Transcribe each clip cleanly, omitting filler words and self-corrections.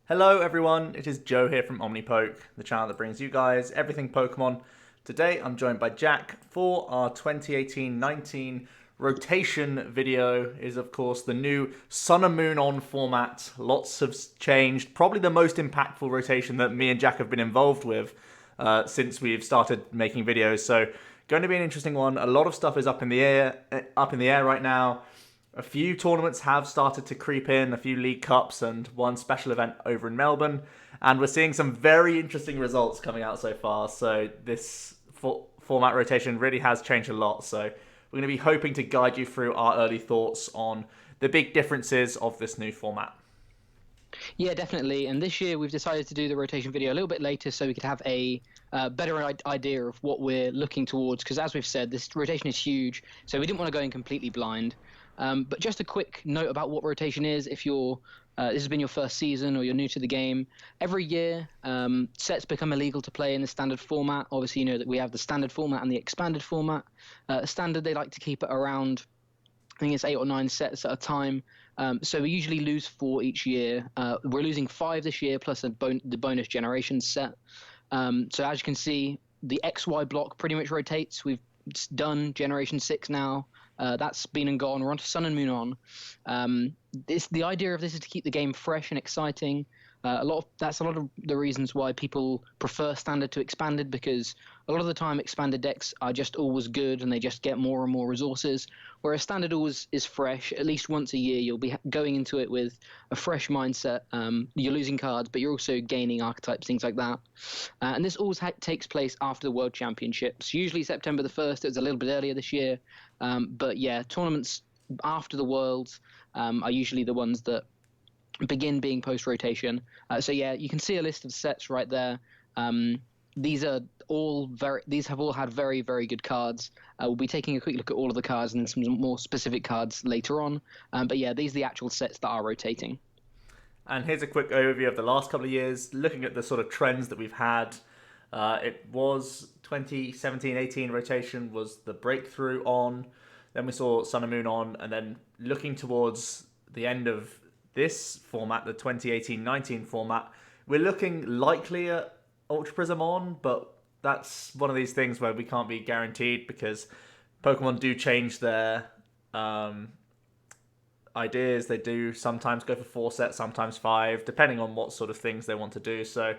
Hello everyone, it is Joe here from OmniPoke, the channel that brings you guys everything Pokemon. Today I'm joined by Jack for our 2018-19 rotation video. Is of course the new Sun and Moon on format. Lots have changed, probably the most impactful rotation that me and Jack have been involved with since we've started making videos. So going to be an interesting one. A lot of stuff is up in the air right now. A few tournaments have started to creep in, a few League Cups and one special event over in Melbourne. And we're seeing some very interesting results coming out so far. So this format rotation really has changed a lot. So we're going to be hoping to guide you through our early thoughts on the big differences of this new format. Yeah, definitely. And this year we've decided to do the rotation video a little bit later so we could have a better idea of what we're looking towards. Because as we've said, this rotation is huge, so we didn't want to go in completely blind. But just a quick note about what rotation is. If you're this has been your first season or you're new to the game, every year sets become illegal to play in the standard format. Obviously, you know that we have the standard format and the expanded format. Standard, they like to keep it around, I think it's 8 or 9 sets at a time. So we usually lose 4 each year. We're losing 5 this year, plus the bonus generation set. So as you can see, the XY block pretty much rotates. We've done Generation 6 now. That's been and gone. We're on to Sun and Moon on. The idea of this is to keep the game fresh and exciting. That's a lot of the reasons why people prefer standard to expanded, because a lot of the time expanded decks are just always good and they just get more and more resources, whereas standard always is fresh. At least once a year you'll be going into it with a fresh mindset. You're losing cards, but you're also gaining archetypes, things like that. And this always takes place after the World Championships, usually September the 1st. It was a little bit earlier this year, but yeah, tournaments after the Worlds are usually the ones that begin being post-rotation. So yeah, you can see a list of sets right there. These have all had very, very good cards. We'll be taking a quick look at all of the cards and then some more specific cards later on. But yeah, these are the actual sets that are rotating. And here's a quick overview of the last couple of years, looking at the sort of trends that we've had. It was 2017-18 rotation was the breakthrough on. Then we saw Sun and Moon on, and then looking towards the end of this format, the 2018-19 format, we're looking likely at Ultra Prism on, but that's one of these things where we can't be guaranteed because Pokemon do change their ideas. They do sometimes go for 4 sets, sometimes 5, depending on what sort of things they want to do. So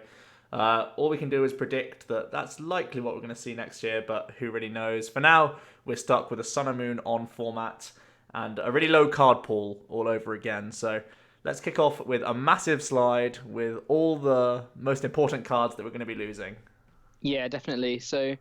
all we can do is predict that that's likely what we're going to see next year, but who really knows? For now, we're stuck with a Sun and Moon on format and a really low card pool all over again. So let's kick off with a massive slide with all the most important cards that we're going to be losing. Yeah, definitely. So,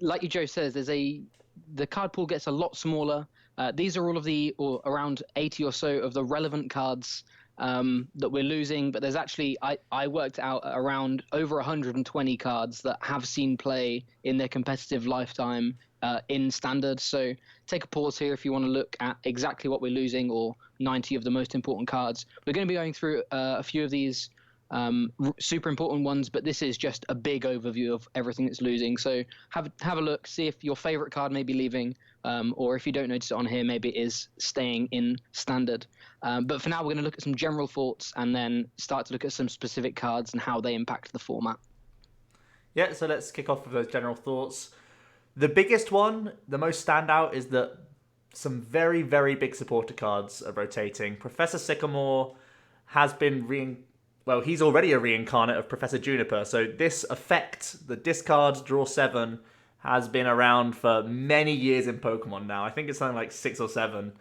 like Joe says, the card pool gets a lot smaller. These are all of or around 80 or so of the relevant cards that we're losing. But there's actually, I worked out around over 120 cards that have seen play in their competitive lifetime in standard. So take a pause here if you want to look at exactly what we're losing, or 90 of the most important cards. We're going to be going through a few of these super important ones, but this is just a big overview of everything that's losing. So have a look, see if your favorite card may be leaving, or if you don't notice it on here, maybe it is staying in standard. But for now, we're going to look at some general thoughts and then start to look at some specific cards and how they impact the format. Yeah, so let's kick off with those general thoughts. The biggest one, the most standout, is that some very, very big supporter cards are rotating. Professor Sycamore has been he's already a reincarnate of Professor Juniper. So this effect, the discard, draw 7, has been around for many years in Pokemon now. I think it's something like 6 or 7.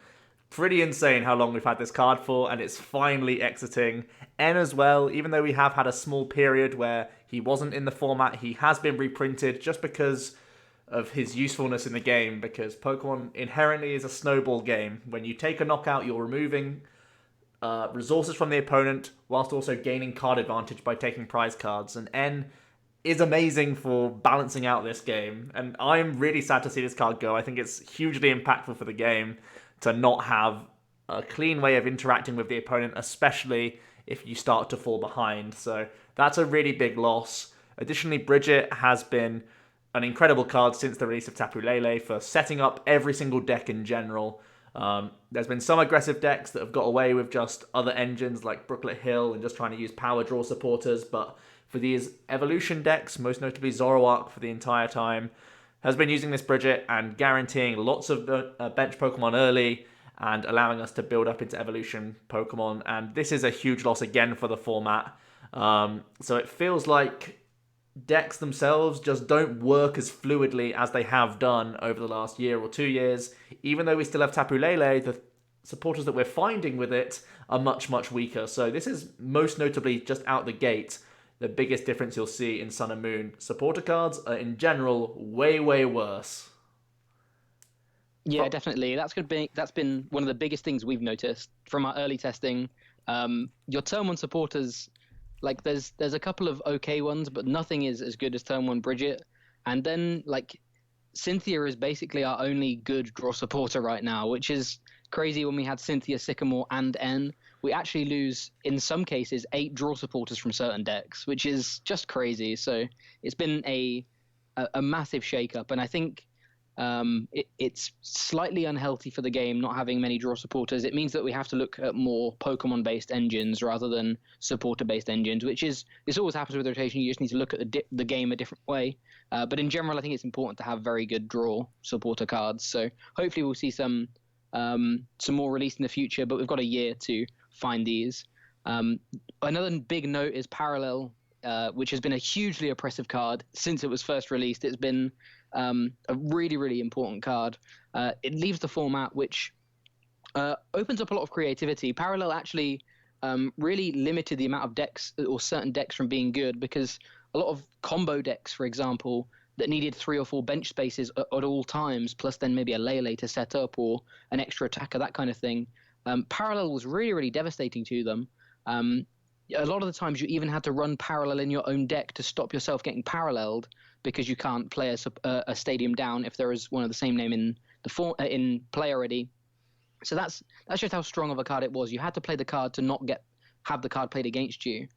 Pretty insane how long we've had this card for, and it's finally exiting. N as well, even though we have had a small period where he wasn't in the format, he has been reprinted just because of his usefulness in the game, because Pokemon inherently is a snowball game. When you take a knockout, you're removing resources from the opponent whilst also gaining card advantage by taking prize cards, and N is amazing for balancing out this game, and I'm really sad to see this card go. I think it's hugely impactful for the game to not have a clean way of interacting with the opponent, especially if you start to fall behind. So that's a really big loss. Additionally, Bridget has been an incredible card since the release of Tapu Lele for setting up every single deck in general. There's been some aggressive decks that have got away with just other engines like Brooklet Hill and just trying to use power draw supporters, but for these evolution decks, most notably ZOROARK for the entire time, has been using this Brigitte and guaranteeing lots of bench Pokemon early and allowing us to build up into evolution Pokemon. And this is a huge loss again for the format. So it feels like decks themselves just don't work as fluidly as they have done over the last year or 2 years. Even though we still have Tapu Lele, the supporters that we're finding with it are much, much weaker. So this is most notably just out the gate the biggest difference you'll see in Sun and Moon. Supporter cards are in general way, way worse. Yeah, definitely. That's been one of the biggest things we've noticed from our early testing. Your turn one supporters, like there's a couple of okay ones, but nothing is as good as turn one Brigitte. And then like Cynthia is basically our only good draw supporter right now, which is crazy. When we had Cynthia, Sycamore, and N, we actually lose in some cases 8 draw supporters from certain decks, which is just crazy. So it's been a massive shakeup, and I think it's slightly unhealthy for the game not having many draw supporters. It means that we have to look at more Pokemon-based engines rather than supporter-based engines, this always happens with rotation. You just need to look at the game a different way. But in general, I think it's important to have very good draw supporter cards. So hopefully we'll see some more released in the future, but we've got a year to find these. Another big note is Parallel, which has been a hugely oppressive card since it was first released. It's been a really, really important card. It leaves the format, which opens up a lot of creativity. Parallel actually really limited the amount of decks or certain decks from being good, because a lot of combo decks, for example, that needed 3 or 4 bench spaces at all times, plus then maybe a Lele to set up or an extra attacker, that kind of thing. Parallel was really, really devastating to them. A lot of the times you even had to run Parallel in your own deck to stop yourself getting paralleled, because you can't play a stadium down if there is one of the same name in play already. So that's just how strong of a card it was. You had to play the card to not have the card played against you.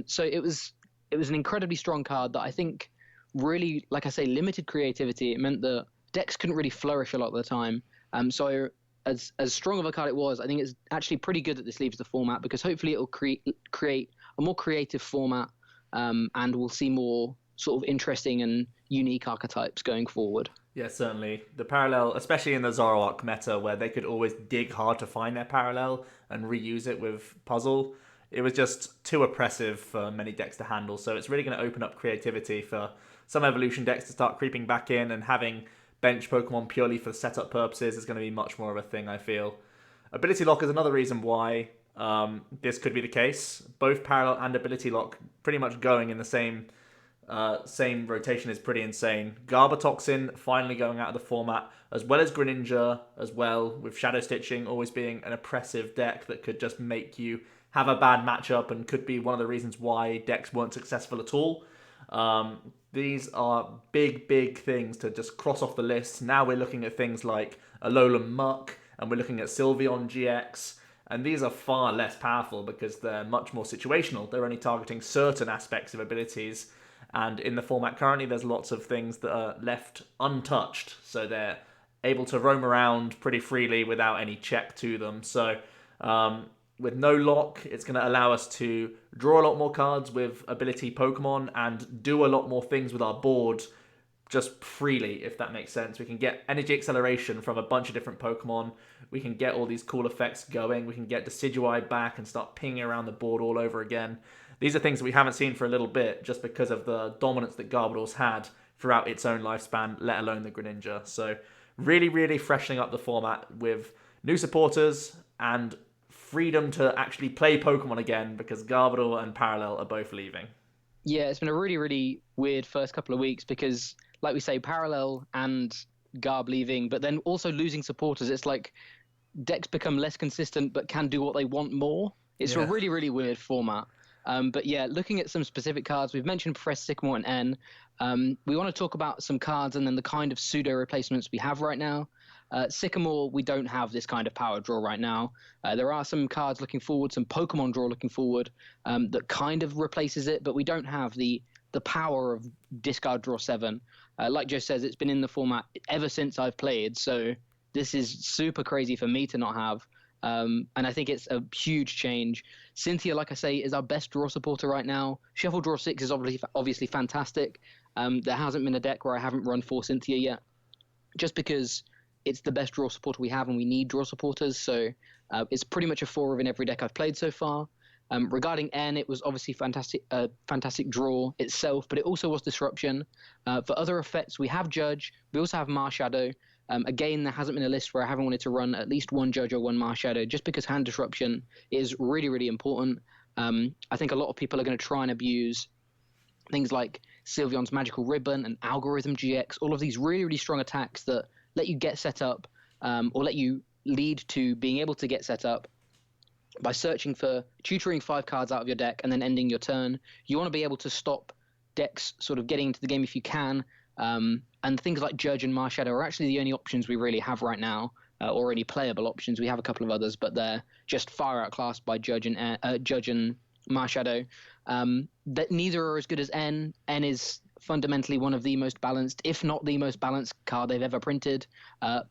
So it was an incredibly strong card that I think really, like I say, limited creativity. It meant that decks couldn't really flourish a lot of the time. So as strong of a card it was, I think it's actually pretty good that this leaves the format, because hopefully it will create a more creative format, and we'll see more sort of interesting and unique archetypes going forward. Yeah, certainly. The Parallel, especially in the Zoroark meta, where they could always dig hard to find their Parallel and reuse it with Puzzle, it was just too oppressive for many decks to handle. So it's really going to open up creativity for some evolution decks to start creeping back in, and having bench Pokemon purely for setup purposes is going to be much more of a thing, I feel. Ability Lock is another reason why this could be the case. Both Parallel and Ability Lock pretty much going in the same rotation is pretty insane. Garbotoxin finally going out of the format, as well as Greninja, as well, with Shadow Stitching always being an oppressive deck that could just make you have a bad matchup and could be one of the reasons why decks weren't successful at all. These are big, big things to just cross off the list. Now we're looking at things like Alolan Muck, and we're looking at Sylveon GX, and these are far less powerful because they're much more situational. They're only targeting certain aspects of abilities, and in the format currently there's lots of things that are left untouched, so they're able to roam around pretty freely without any check to them. So with no lock, it's going to allow us to draw a lot more cards with ability Pokemon and do a lot more things with our board just freely, if that makes sense. We can get energy acceleration from a bunch of different Pokemon. We can get all these cool effects going. We can get Decidueye back and start pinging around the board all over again. These are things that we haven't seen for a little bit, just because of the dominance that Garbodor's had throughout its own lifespan, let alone the Greninja. So really, really freshening up the format with new supporters and freedom to actually play Pokemon again, because Garbodor and Parallel are both leaving. Yeah, it's been a really, really weird first couple of weeks, because, like we say, Parallel and Garb leaving, but then also losing supporters. It's like decks become less consistent but can do what they want more. It's a really, really weird format. But yeah, looking at some specific cards, we've mentioned Professor Sycamore and N. We want to talk about some cards and then the kind of pseudo replacements we have right now. Sycamore, we don't have this kind of power draw right now. There are some cards looking forward, some Pokemon draw looking forward, that kind of replaces it, but we don't have the power of discard draw 7. Like Joe says, it's been in the format ever since I've played, so This is super crazy for me to not have. And I think it's a huge change. Cynthia, like I say, is our best draw supporter right now. Shuffle Draw 6 is obviously fantastic. There hasn't been a deck where I haven't run for Cynthia yet, just because it's the best draw supporter we have and we need draw supporters. So it's pretty much a 4 in every deck I've played so far. Regarding N, it was obviously fantastic draw itself, but it also was disruption. For other effects, we have Judge. We also have Marshadow. Again, there hasn't been a list where I haven't wanted to run at least one Judge or one Marshadow, just because hand disruption is really, really important. I think a lot of people are going to try and abuse things like Sylveon's Magical Ribbon and Algorithm GX, all of these really, really strong attacks that let you get set up, or let you lead to being able to get set up by searching for tutoring 5 cards out of your deck and then ending your turn. You want to be able to stop decks sort of getting into the game if you can. And things like Judge and Marshadow are actually the only options we really have right now, or any playable options. We have a couple of others, but they're just far outclassed by Judge and Marshadow. That neither are as good as N. N is fundamentally one of the most balanced, if not the most balanced card they've ever printed.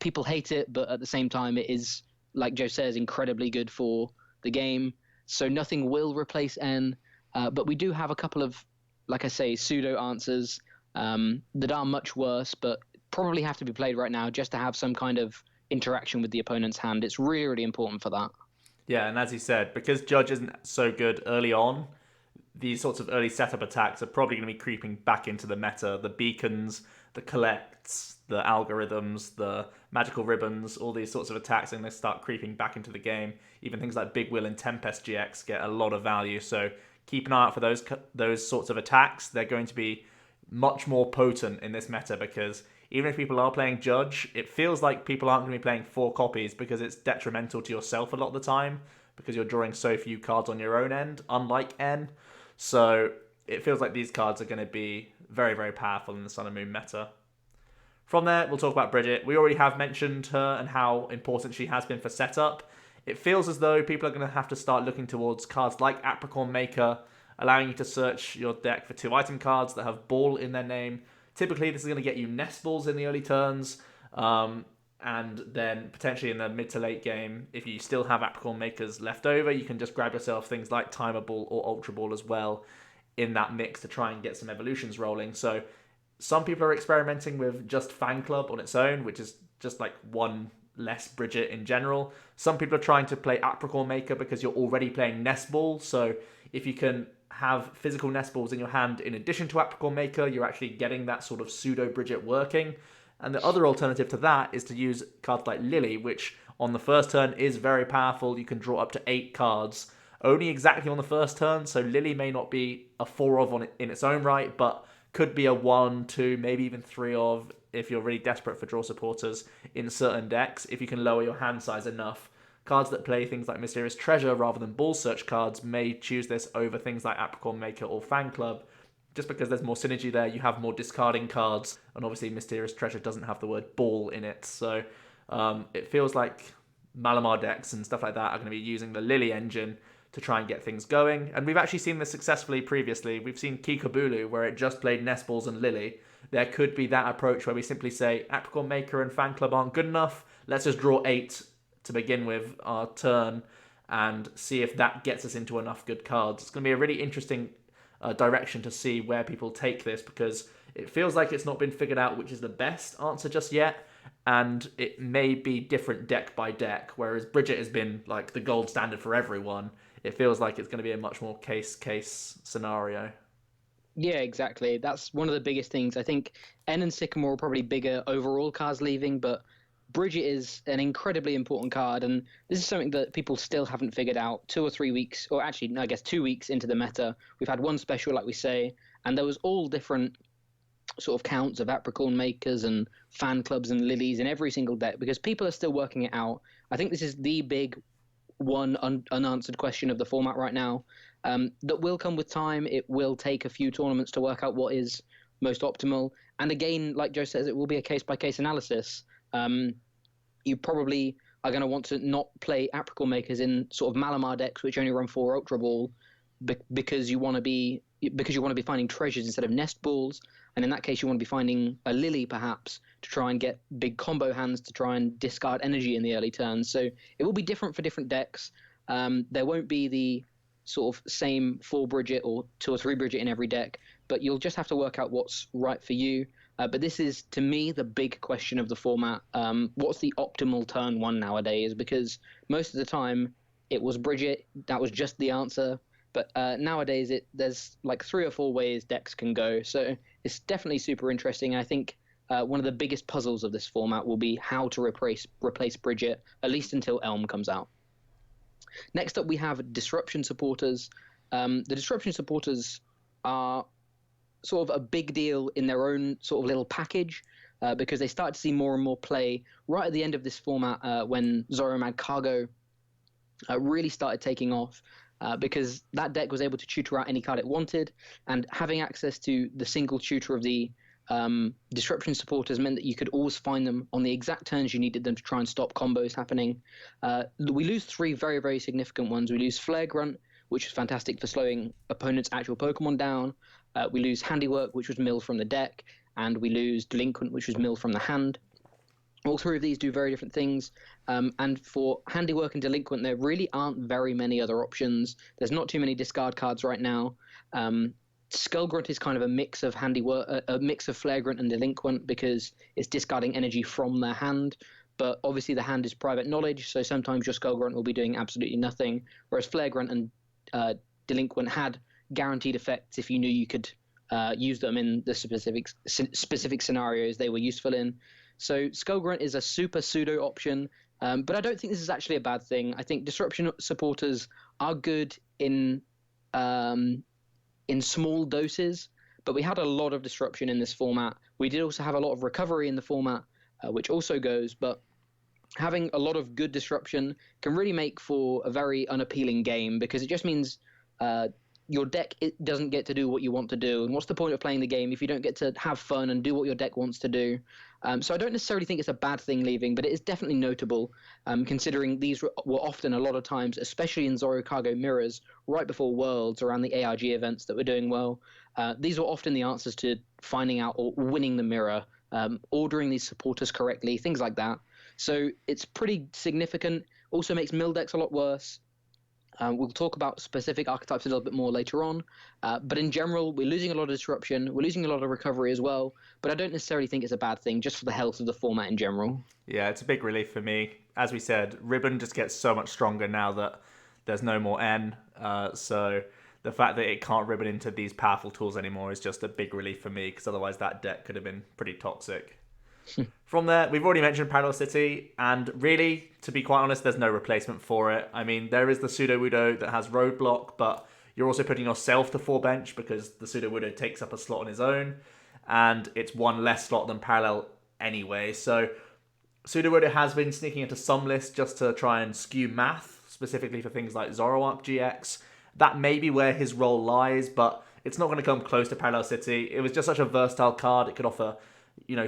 People hate it, but at the same time, it is, like Joe says, incredibly good for the game. So nothing will replace N, but we do have a couple of, like I say, pseudo answers that are much worse, but probably have to be played right now just to have some kind of interaction with the opponent's hand. It's really, really important for that. Yeah, and as you said, because Judge isn't so good early on, these sorts of early setup attacks are probably going to be creeping back into the meta. The beacons, the collects, the algorithms, the magical ribbons, all these sorts of attacks are going to start creeping back into the game. Even things like Big Will and Tempest GX get a lot of value. So keep an eye out for those sorts of attacks. They're going to be much more potent in this meta, because even if people are playing Judge, it feels like people aren't going to be playing 4 copies because it's detrimental to yourself a lot of the time, because you're drawing so few cards on your own end, unlike N. So it feels like these cards are going to be very, very powerful in the Sun and Moon meta. From there, we'll talk about Bridget. We already have mentioned her and how important she has been for setup. It feels as though people are going to have to start looking towards cards like Apricorn Maker, allowing you to search your deck for 2 item cards that have ball in their name. Typically, this is going to get you Nest Balls in the early turns, and then potentially in the mid to late game, if you still have Apricorn Makers left over, you can just grab yourself things like Timer Ball or Ultra Ball as well in that mix to try and get some evolutions rolling. So some people are experimenting with just Fan Club on its own, which is just like one less Bridget in general. Some people are trying to play Apricorn Maker because you're already playing Nest Ball. So if you can have physical Nest Balls in your hand in addition to Apricorn Maker, you're actually getting that sort of pseudo Bridget working. And the other alternative to that is to use cards like Lily, which on the first turn is very powerful. You can draw up to 8 cards, only exactly on the first turn. So Lily may not be a 4 of on it in its own right, but could be a 1, 2, maybe even 3 of if you're really desperate for draw supporters in certain decks, if you can lower your hand size enough. Cards that play things like Mysterious Treasure rather than Ball Search cards may choose this over things like Apricorn Maker or Fan Club, just because there's more synergy there. You have more discarding cards, and obviously Mysterious Treasure doesn't have the word ball in it. So it feels like Malamar decks and stuff like that are going to be using the Lily engine to try and get things going. And we've actually seen this successfully previously. We've seen Kikabulu, where it just played Nest Balls and Lily. There could be that approach where we simply say Apricorn Maker and Fan Club aren't good enough. Let's just draw 8 to begin with our turn and see if that gets us into enough good cards. It's going to be a really interesting direction to see where people take this, because it feels like it's not been figured out which is the best answer just yet, and it may be different deck by deck, whereas Bridget has been like the gold standard for everyone. It feels like it's going to be a much more case scenario. Yeah, exactly. That's one of the biggest things. I think N and Sycamore are probably bigger overall cards leaving, but Bridget is an incredibly important card, and this is something that people still haven't figured out 2 or 3 weeks, or actually, no, I guess 2 weeks into the meta. We've had one special, like we say, and there was all different sort of counts of Apricorn Makers and Fan Clubs and Lilies in every single deck, because people are still working it out. I think this is the big one unanswered question of the format right now, that will come with time. It will take a few tournaments to work out what is most optimal, and again, like Joe says, it will be a case-by-case analysis. You probably are going to want to not play Apricorn Makers in sort of Malamar decks, which only run 4 Ultra Ball, because you want to be finding treasures instead of nest balls, and in that case you want to be finding a lily perhaps to try and get big combo hands to try and discard energy in the early turns. So it will be different for different decks. There won't be the sort of same 4 Bridget or 2 or 3 Bridget in every deck, but you'll just have to work out what's right for you. But this is, to me, the big question of the format. What's the optimal turn 1 nowadays? Because most of the time it was Bridget, that was just the answer. But nowadays there's like 3 or 4 ways decks can go. So it's definitely super interesting. I think one of the biggest puzzles of this format will be how to replace Bridget, at least until Elm comes out. Next up, we have Disruption Supporters. The Disruption Supporters are sort of a big deal in their own sort of little package because they start to see more and more play right at the end of this format when Zoromag Cargo really started taking off. Because that deck was able to tutor out any card it wanted, and having access to the single tutor of the Disruption Supporters meant that you could always find them on the exact turns you needed them to try and stop combos happening. We lose 3 very, very significant ones. We lose Flare Grunt, which is fantastic for slowing opponents' actual Pokemon down. We lose Handiwork, which was milled from the deck, and we lose Delinquent, which was milled from the hand. All 3 of these do very different things, and for Handiwork and Delinquent, there really aren't very many other options. There's not too many discard cards right now. Skullgrunt is kind of a mix of Handiwork, a mix of Flagrant and Delinquent because it's discarding energy from their hand. But obviously the hand is private knowledge, so sometimes your Skullgrunt will be doing absolutely nothing, whereas Flagrant and Delinquent had guaranteed effects if you knew you could use them in the specific scenarios they were useful in. So Skullgrunt is a super pseudo option, but I don't think this is actually a bad thing. I think Disruption Supporters are good in small doses, but we had a lot of disruption in this format. We did also have a lot of recovery in the format, which also goes, but having a lot of good disruption can really make for a very unappealing game because it just means your deck doesn't get to do what you want to do. And what's the point of playing the game if you don't get to have fun and do what your deck wants to do? So I don't necessarily think it's a bad thing leaving, but it is definitely notable considering these were often a lot of times, especially in Zoro Cargo Mirrors, right before Worlds, around the ARG events that were doing well. These were often the answers to finding out or winning the mirror, ordering these supporters correctly, things like that. So it's pretty significant. Also makes mill decks a lot worse. We'll talk about specific archetypes a little bit more later on. But in general, we're losing a lot of disruption. We're losing a lot of recovery as well. But I don't necessarily think it's a bad thing, just for the health of the format in general. Yeah, it's a big relief for me. As we said, Ribbon just gets so much stronger now that there's no more N. So the fact that it can't Ribbon into these powerful tools anymore is just a big relief for me, because otherwise that deck could have been pretty toxic. From there, we've already mentioned Parallel City, and really, to be quite honest, there's no replacement for it. I mean, there is the Sudowoodo that has Roadblock, but you're also putting yourself to 4 bench because the Sudowoodo takes up a slot on his own, and it's 1 less slot than Parallel anyway. So Sudowoodo has been sneaking into some lists just to try and skew math, specifically for things like Zoroark GX. That may be where his role lies, but it's not going to come close to Parallel City. It was just such a versatile card. It could offer,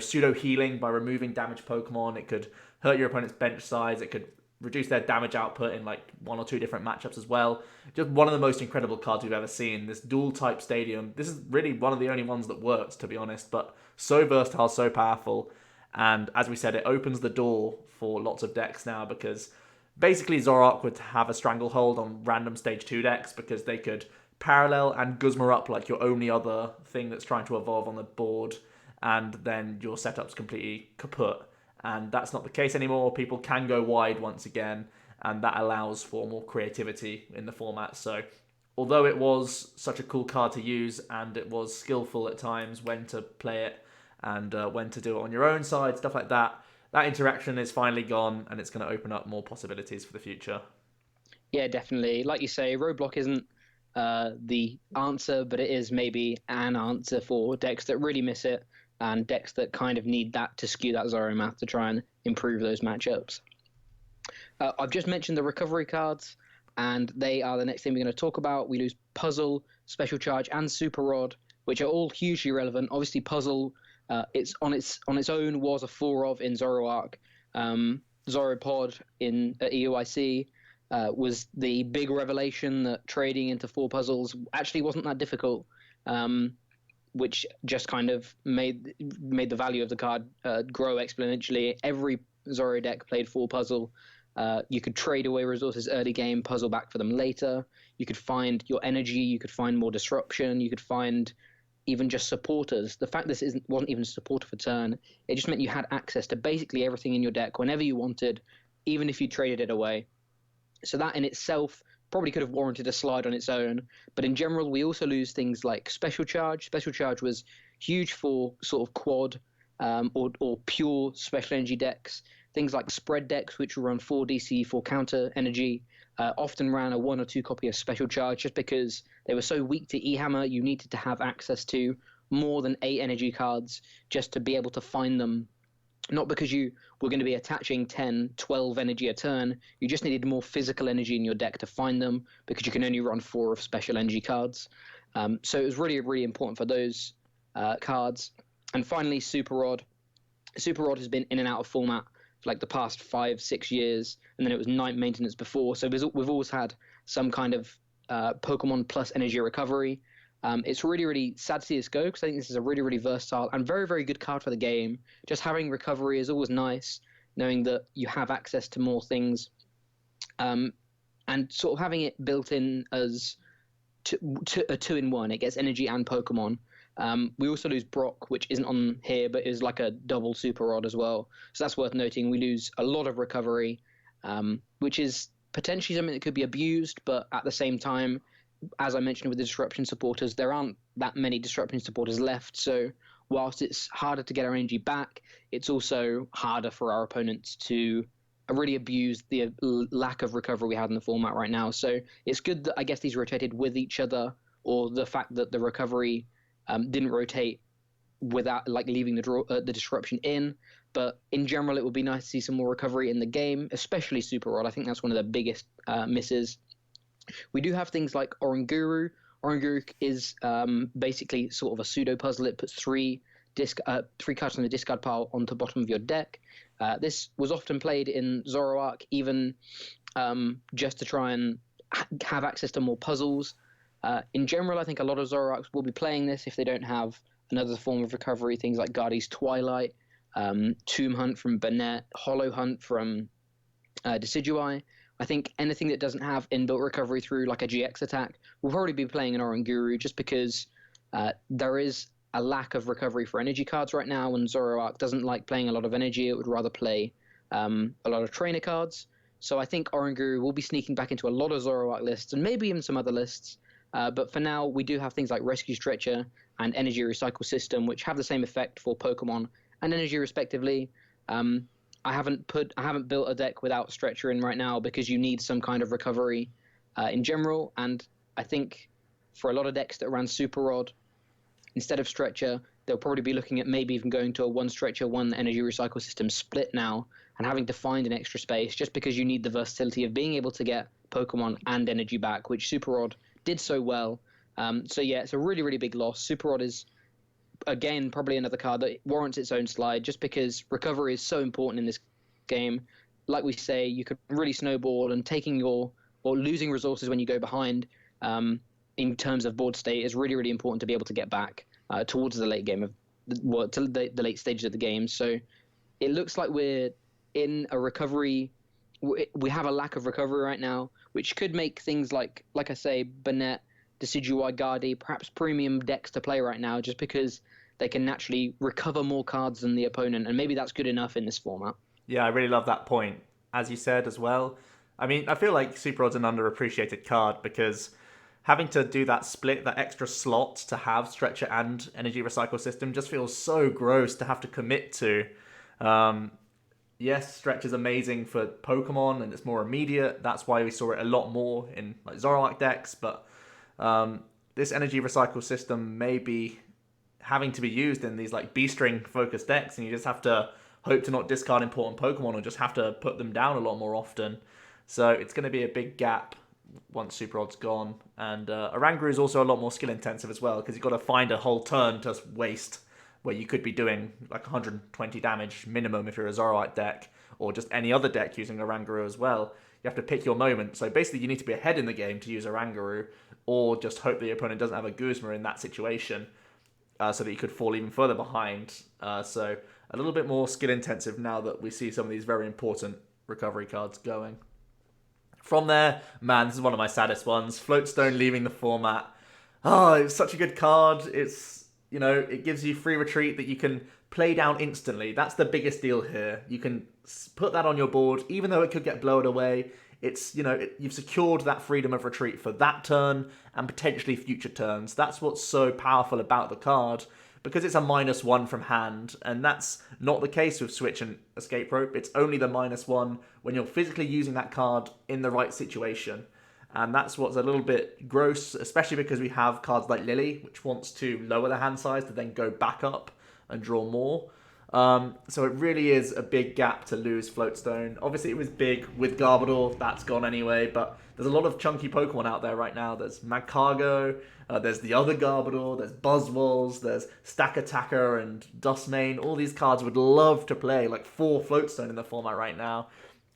pseudo healing by removing damaged Pokemon. It could hurt your opponent's bench size. It could reduce their damage output in like 1 or 2 different matchups as well. Just one of the most incredible cards we've ever seen. This dual type stadium. This is really one of the only ones that works, to be honest, but so versatile, so powerful. And as we said, it opens the door for lots of decks now, because basically Zoroark would have a stranglehold on random stage 2 decks because they could Parallel and Guzma up like your only other thing that's trying to evolve on the board, and then your setup's completely kaput. And that's not the case anymore. People can go wide once again, and that allows for more creativity in the format. So although it was such a cool card to use, and it was skillful at times when to play it and when to do it on your own side, stuff like that, that interaction is finally gone, and it's going to open up more possibilities for the future. Yeah, definitely. Like you say, Roadblock isn't the answer, but it is maybe an answer for decks that really miss it, and decks that kind of need that to skew that Zoro math to try and improve those matchups. I've just mentioned the recovery cards, and they are the next thing we're going to talk about. We lose Puzzle, Special Charge, and Super Rod, which are all hugely relevant. Obviously, Puzzle, it's on its own was a 4 of in Zoroark, Zoropod in EUIC, was the big revelation that trading into 4 puzzles actually wasn't that difficult, which just kind of made the value of the card grow exponentially. Every Zoro deck played 4 puzzle. You could trade away resources early game, puzzle back for them later. You could find your energy. You could find more disruption. You could find even just supporters. The fact this wasn't even a supporter for turn, it just meant you had access to basically everything in your deck whenever you wanted, even if you traded it away. So that in itself probably could have warranted a slide on its own. But in general, we also lose things like Special Charge. Special Charge was huge for sort of quad or pure special energy decks. Things like spread decks, which run 4 DC, 4 counter energy, often ran a 1 or 2 copy of Special Charge just because they were so weak to E-Hammer. You needed to have access to more than 8 energy cards just to be able to find them. Not because you were going to be attaching 10, 12 energy a turn. You just needed more physical energy in your deck to find them because you can only run 4 of special energy cards. So it was really, really important for those cards. And finally, Super Rod. Super Rod has been in and out of format for like the past 5-6 years, and then it was Night Maintenance before. So we've always had some kind of Pokemon plus energy recovery. It's really, really sad to see this go because I think this is a really, really versatile and very, very good card for the game. Just having recovery is always nice, knowing that you have access to more things, and sort of having it built in as a 2-in-1. It gets energy and Pokemon. We also lose Brock, which isn't on here, but is like a double Super Rod as well. So that's worth noting. We lose a lot of recovery, which is potentially something that could be abused, but at the same time, as I mentioned with the disruption supporters, there aren't that many disruption supporters left. So whilst it's harder to get our energy back, it's also harder for our opponents to really abuse the lack of recovery we had in the format right now. So it's good that I guess these rotated with each other, or the fact that the recovery didn't rotate without like leaving the disruption in. But in general, it would be nice to see some more recovery in the game, especially Super Rod. I think that's one of the biggest misses. We do have things like Oranguru. Oranguru is basically sort of a pseudo puzzle. It puts 3 cards from the discard pile onto the bottom of your deck. This was often played in ZOROARK, even just to try and have access to more puzzles. In general, I think a lot of ZOROARKs will be playing this if they don't have another form of recovery. Things like Guardi's Twilight, Tomb Hunt from Burnett, Hollow Hunt from Decidueye. I think anything that doesn't have inbuilt recovery through like a GX attack will probably be playing an Oranguru, just because there is a lack of recovery for energy cards right now, and ZOROARK doesn't like playing a lot of energy. It would rather play a lot of trainer cards. So I think Oranguru will be sneaking back into a lot of ZOROARK lists and maybe even some other lists. But for now, we do have things like Rescue Stretcher and Energy Recycle System, which have the same effect for Pokemon and energy respectively. I haven't built a deck without Stretcher in right now because you need some kind of recovery in general. And I think for a lot of decks that run Super Rod, instead of Stretcher, they'll probably be looking at maybe even going to a 1 Stretcher, 1 Energy Recycle System split now, and having to find an extra space just because you need the versatility of being able to get Pokemon and energy back, which Super Rod did so well. So yeah, it's a really, really big loss. Super Rod is, again, probably another card that warrants its own slide just because recovery is so important in this game. Like we say, you could really snowball, and taking or losing resources when you go behind in terms of board state is really, really important to be able to get back towards the late game of the late stages of the game. So it looks like we're in a recovery. We have a lack of recovery right now, which could make things like I say, Burnett, Decidueye, Guardi, perhaps premium decks to play right now, just because they can naturally recover more cards than the opponent, and maybe that's good enough in this format. Yeah, I really love that point. As you said as well, I mean, I feel like Super Rod's an underappreciated card because having to do that split, that extra slot to have Stretcher and Energy Recycle System just feels so gross to have to commit to. Yes, Stretch is amazing for Pokemon and it's more immediate. That's why we saw it a lot more in like Zoroark decks. But this Energy Recycle System may be having to be used in these like B-string focused decks, and you just have to hope to not discard important Pokemon or just have to put them down a lot more often. So it's going to be a big gap once Super Rod's gone. And Oranguru is also a lot more skill intensive as well, because you've got to find a whole turn to waste where you could be doing like 120 damage minimum if you're a Zoroark deck, or just any other deck using Oranguru as well. You have to pick your moment. So basically, you need to be ahead in the game to use Oranguru, or just hope the opponent doesn't have a Guzma in that situation, so that you could fall even further behind. So a little bit more skill intensive now that we see some of these very important recovery cards going. From there, man, this is one of my saddest ones. Floatstone leaving the format. Oh, it's such a good card. It's, it gives you free retreat that you can play down instantly. That's the biggest deal here. You can put that on your board, even though it could get blown away. It's, you've secured that freedom of retreat for that turn and potentially future turns. That's what's so powerful about the card, because it's a -1 from hand, and that's not the case with Switch and Escape Rope. It's only the -1 when you're physically using that card in the right situation. And that's what's a little bit gross, especially because we have cards like Lily, which wants to lower the hand size to then go back up and draw more. So it really is a big gap to lose Floatstone. Obviously, it was big with Garbodor. That's gone anyway, but there's a lot of chunky Pokemon out there right now. There's Magcargo, there's the other Garbodor, there's BUZZWOLEs, there's Stack Attacker and Dustmane. All these cards would love to play, like 4 Floatstone in the format right now.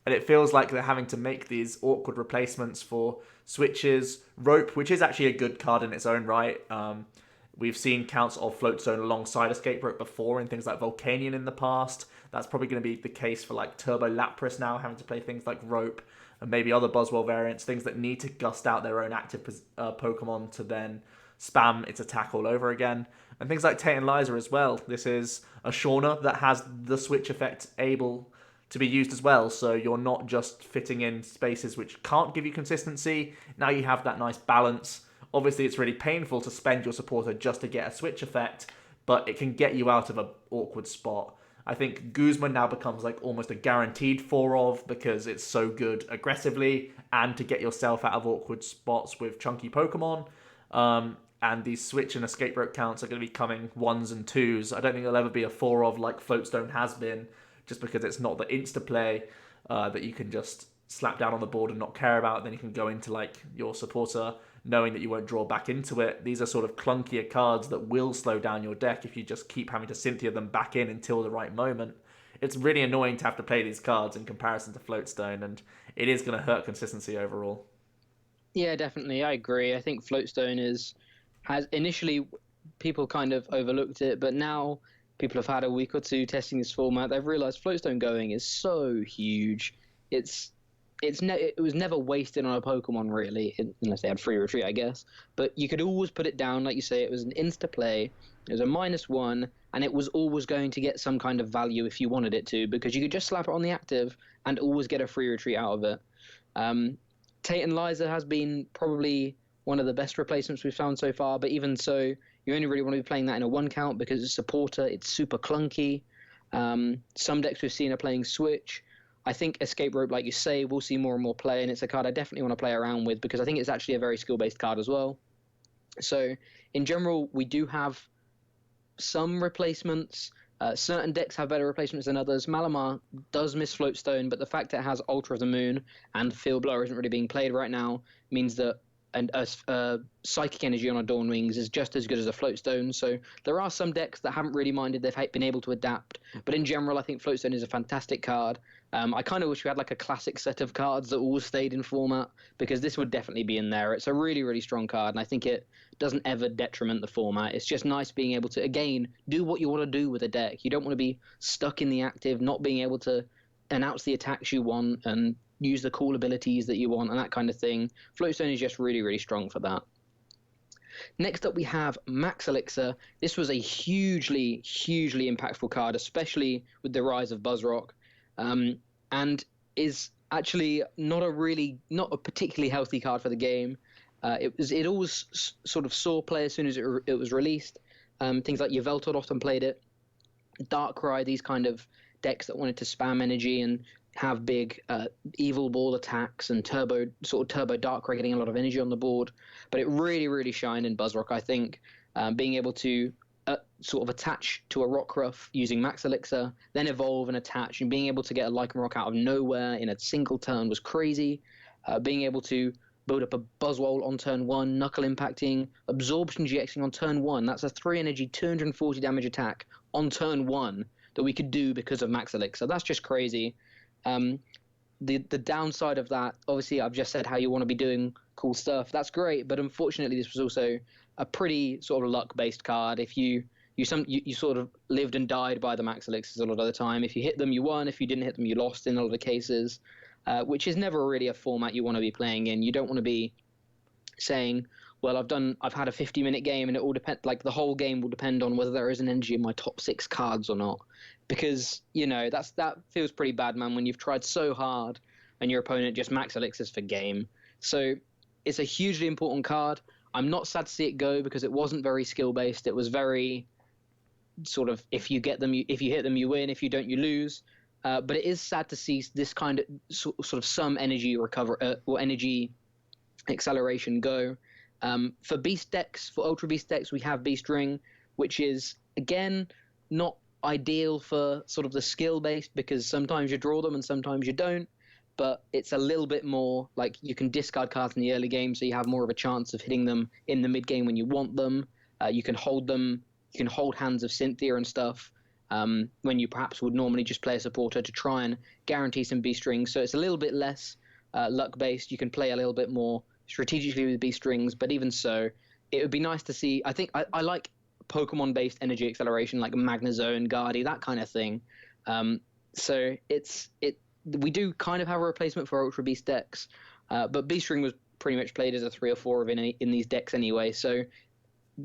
And it feels like they're having to make these awkward replacements for Switches. Rope, which is actually a good card in its own right. We've seen counts of Floatstone alongside Escape Rope before in things like Volcanion in the past. That's probably going to be the case for like Turbo Lapras now, having to play things like Rope and maybe other Buzzwole variants, things that need to gust out their own active Pokemon to then spam its attack all over again. And things like Tate and Liza as well. This is a Shauna that has the Switch effect able to be used as well, so you're not just fitting in spaces which can't give you consistency. Now you have that nice balance. Obviously, it's really painful to spend your supporter just to get a Switch effect, but it can get you out of an awkward spot. I think Guzma now becomes like almost a guaranteed 4-of because it's so good aggressively and to get yourself out of awkward spots with chunky Pokemon. And these Switch and Escape Rope counts are going to be coming 1s and 2s. I don't think there'll ever be a 4-of like Floatstone has been, just because it's not the insta-play that you can just slap down on the board and not care about. Then you can go into like your supporter knowing that you won't draw back into it. These are sort of clunkier cards that will slow down your deck if you just keep having to Cynthia them back in until the right moment. It's really annoying to have to play these cards in comparison to Floatstone, and it is going to hurt consistency overall. Yeah, definitely. I agree. I think Floatstone has initially people kind of overlooked it, but now people have had a week or two testing this format. They've realized Floatstone going is so huge. It was never wasted on a Pokemon, really, unless they had free retreat, I guess. But you could always put it down, like you say. It was an insta-play. It was a -1, and it was always going to get some kind of value if you wanted it to, because you could just slap it on the active and always get a free retreat out of it. Tate and Liza has been probably one of the best replacements we've found so far, but even so, you only really want to be playing that in a 1 count because it's supporter, it's super clunky. Some decks we've seen are playing Switch. I think Escape Rope, like you say, we'll see more and more play, and it's a card I definitely want to play around with because I think it's actually a very skill-based card as well. So, in general, we do have some replacements. Certain decks have better replacements than others. Malamar does miss Floatstone, but the fact it has Ultra of the Moon and Field Blower isn't really being played right now means that a Psychic Energy on a Dawn Wings is just as good as a Floatstone. So there are some decks that haven't really minded. They've been able to adapt. But in general, I think Floatstone is a fantastic card. I kind of wish we had like a classic set of cards that always stayed in format, because this would definitely be in there. It's a really, really strong card, and I think it doesn't ever detriment the format. It's just nice being able to, again, do what you want to do with a deck. You don't want to be stuck in the active, not being able to announce the attacks you want and use the cool abilities that you want and that kind of thing. Floatstone is just really, really strong for that. Next up, we have Max ELIXIR. This was a hugely, hugely impactful card, especially with the rise of BuzzRock, and is actually not a particularly healthy card for the game. It always sort of saw play as soon as it was released. Things like Yveltal often played it. Darkrai, these kind of decks that wanted to spam energy and have big evil ball attacks, and turbo Darkrai getting a lot of energy on the board. But it really, really shined in BuzzRock, I think. Being able to sort of attach to a Rockruff using Max ELIXIR, then evolve and attach, and being able to get a Lycanroc out of nowhere in a single turn was crazy. Being able to build up a Buzzwole on turn 1, Knuckle impacting, Absorption GXing on turn 1. That's a 3 energy, 240 damage attack on turn 1 that we could do because of Max ELIXIR. That's just crazy. the downside of that, obviously, I've just said how you want to be doing cool stuff. That's great, but unfortunately, this was also a pretty sort of luck-based card. If you sort of lived and died by the max elixirs a lot of the time. If you hit them, you won. If you didn't hit them, you lost in a lot of cases, which is never really a format you want to be playing in. You don't want to be saying, well, I've had a 50-minute game and it all depend, like the whole game will depend on whether there is an energy in my top 6 cards or not, because that feels pretty bad, man, when you've tried so hard and your opponent just max elixirs for game. So it's a hugely important card. I'm not sad to see it go because it wasn't very skill based. It was very sort of, if you hit them, you win. If you don't, you lose. But it is sad to see this kind of sort of some energy or energy acceleration go. For beast decks, for ultra beast decks, we have beast ring, which is again not ideal for sort of the skill based, because sometimes you draw them and sometimes you don't, but it's a little bit more like you can discard cards in the early game, so you have more of a chance of hitting them in the mid game when you want them. You can hold hands of Cynthia and stuff, when you perhaps would normally just play a supporter to try and guarantee some beast rings. So it's a little bit less luck based. You can play a little bit more strategically with beast rings, but even so, it would be nice to see. I think I like Pokemon based energy acceleration, like Magnezone, Guardy, that kind of thing. So we do kind of have a replacement for ultra beast decks, but beast ring was pretty much played as a 3 or 4 of in these decks anyway. So,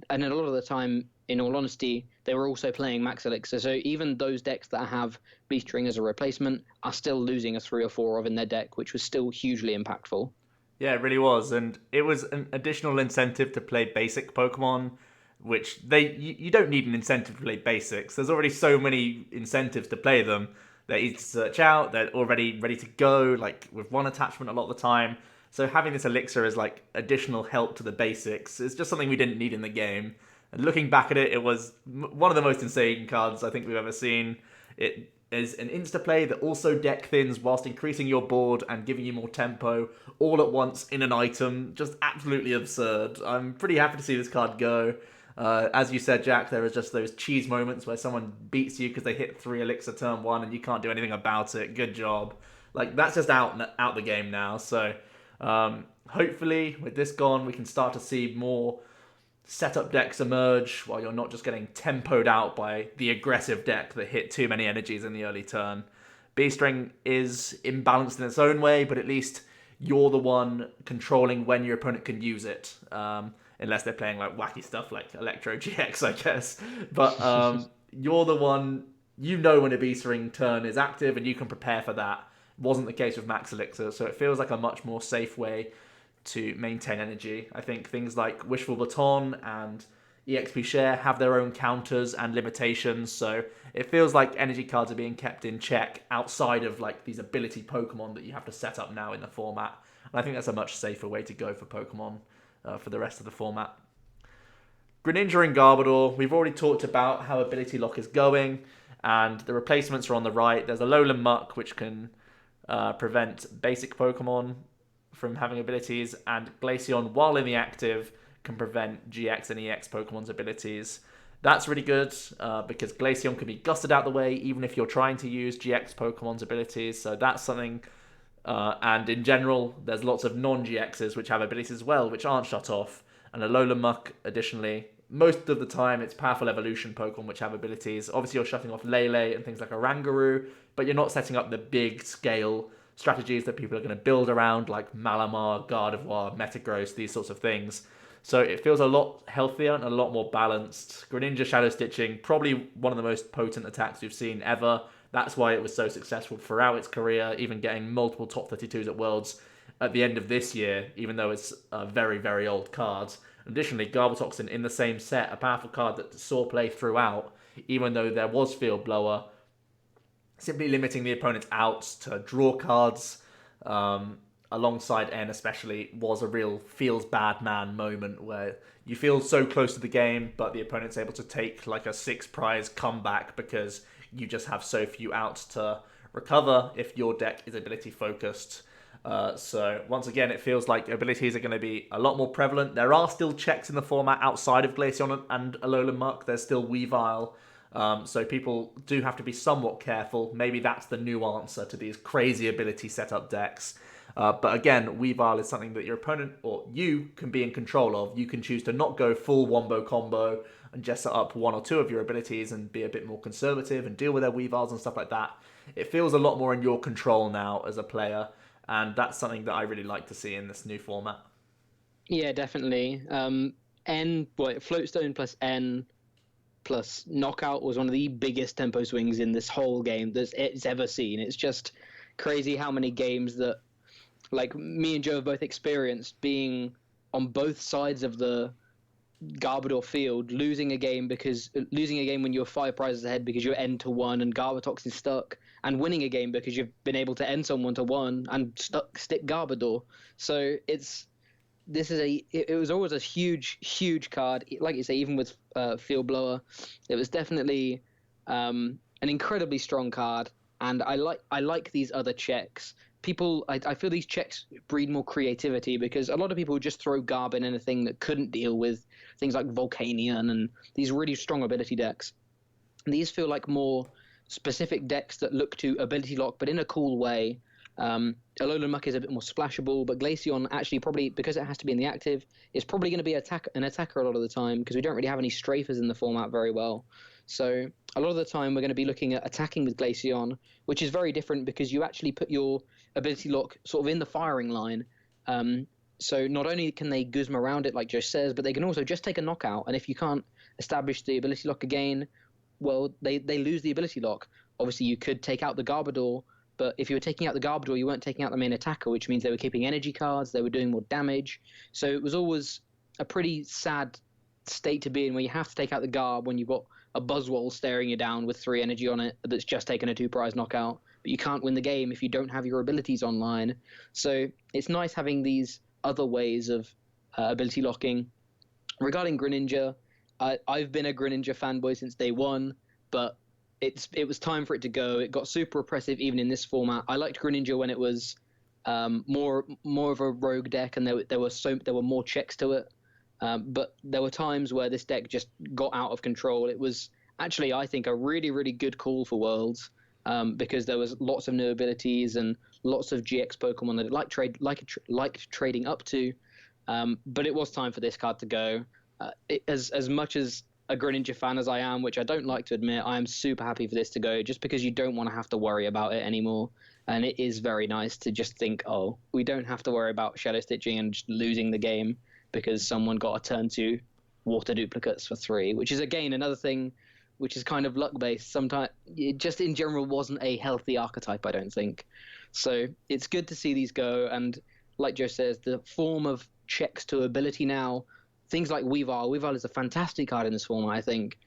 and a lot of the time, in all honesty, they were also playing max elixir. So even those decks that have beast ring as a replacement are still losing a 3 or 4 of in their deck, which was still hugely impactful. Yeah, it really was, and it was an additional incentive to play basic Pokemon, which you don't need an incentive to play basics. There's already so many incentives to play them. They're easy to search out. They're already ready to go, like with one attachment a lot of the time. So having this elixir as like additional help to the basics is just something we didn't need in the game. And looking back at it, it was one of the most insane cards I think we've ever seen. It is an insta-play that also deck thins whilst increasing your board and giving you more tempo all at once in an item. Just absolutely absurd. I'm pretty happy to see this card go. As you said, Jack, there is just those cheese moments where someone beats you because they hit 3 elixir turn 1 and you can't do anything about it. Good job. Like, that's just out the game now. So hopefully with this gone, we can start to see more setup decks emerge while you're not just getting tempoed out by the aggressive deck that hit too many energies in the early turn. Beast Ring is imbalanced in its own way, but at least you're the one controlling when your opponent can use it. Unless they're playing like wacky stuff like Electro GX, I guess. But you're the one, when a Beast Ring turn is active and you can prepare for that. Wasn't the case with Max Elixir, so it feels like a much more safe way to maintain energy. I think things like Wishful Baton and EXP Share have their own counters and limitations, so it feels like energy cards are being kept in check outside of like these ability Pokemon that you have to set up now in the format. And I think that's a much safer way to go for Pokemon for the rest of the format. Greninja and Garbodor, we've already talked about how ability lock is going, and the replacements are on the right. There's a Alolan Muck, which can prevent basic Pokemon from having abilities, and Glaceon, while in the active, can prevent GX and EX Pokemon's abilities. That's really good because Glaceon can be gusted out the way even if you're trying to use GX Pokemon's abilities, so that's something. And in general, there's lots of non-GXs which have abilities as well, which aren't shut off. And Alolan Muck, additionally, most of the time it's powerful evolution Pokemon which have abilities. Obviously, you're shutting off Lele and things like Oranguru, but you're not setting up the big scale strategies that people are going to build around, like Malamar, Gardevoir, Metagross, these sorts of things. So it feels a lot healthier and a lot more balanced. Greninja Shadow Stitching, probably one of the most potent attacks we've seen ever. That's why it was so successful throughout its career, even getting multiple top 32s at Worlds at the end of this year, even though it's a very, very old card. Additionally, Garbotoxin in the same set, a powerful card that saw play throughout, even though there was Field Blower, simply limiting the opponent's outs to draw cards alongside N especially was a real feels bad man moment where you feel so close to the game, but the opponent's able to take like a 6 prize comeback because you just have so few outs to recover if your deck is ability focused. So once again, it feels like abilities are going to be a lot more prevalent. There are still checks in the format outside of Glaceon and Alolan Muck. There's still Weavile, So people do have to be somewhat careful. Maybe that's the new answer to these crazy ability setup decks. But again, Weavile is something that your opponent or you can be in control of. You can choose to not go full wombo combo and just set up one or two of your abilities and be a bit more conservative and deal with their Weaviles and stuff like that. It feels a lot more in your control now as a player, and that's something that I really like to see in this new format. Yeah, definitely. Floatstone plus N plus Knockout was one of the biggest tempo swings in this whole game that it's ever seen. It's just crazy how many games that, like, me and Joe have both experienced being on both sides of the Garbodor field, losing a game when you're 5 prizes ahead because you're N to 1 and Garbotox is stuck, and winning a game because you've been able to end someone to 1 and stick Garbodor. So it was always a huge card. Like you say, even with Field Blower, it was definitely an incredibly strong card. And I like these other checks. I feel these checks breed more creativity because a lot of people would just throw Garb in anything that couldn't deal with things like Volcanion and these really strong ability decks. These feel like more specific decks that look to ability lock, but in a cool way. Alolan Muck is a bit more splashable, but Glaceon actually probably, because it has to be in the active, is probably going to be an attacker a lot of the time because we don't really have any strafers in the format very well. So a lot of the time we're going to be looking at attacking with Glaceon, which is very different because you actually put your ability lock sort of in the firing line. So not only can they Guzma around it, like Joe says, but they can also just take a knockout. And if you can't establish the ability lock again, well, they lose the ability lock. Obviously, you could take out the Garbodor, but if you were taking out the Garbodor, you weren't taking out the main attacker, which means they were keeping energy cards, they were doing more damage. So it was always a pretty sad state to be in where you have to take out the Garb when you've got a Buzzwole staring you down with 3 energy on it that's just taken a 2-prize knockout, but you can't win the game if you don't have your abilities online. So it's nice having these other ways of ability locking. Regarding Greninja, I've been a Greninja fanboy since day one, but it was time for it to go. It got super oppressive even in this format. I liked Greninja when it was more of a rogue deck and there were more checks to it. But there were times where this deck just got out of control. It was actually, I think, a really, really good call for Worlds because there was lots of new abilities and lots of GX Pokemon that it liked trading up to. But it was time for this card to go. As much as a Greninja fan as I am, which I don't like to admit, I am super happy for this to go just because you don't want to have to worry about it anymore. And it is very nice to just think, oh, we don't have to worry about Shadow Stitching and just losing the game because someone got a turn 2 water duplicates for 3, which is, again, another thing which is kind of luck-based. Sometimes it just in general wasn't a healthy archetype, I don't think. So it's good to see these go, and like Joe says, the form of checks to ability now, things like Weavile is a fantastic card in this format, I think.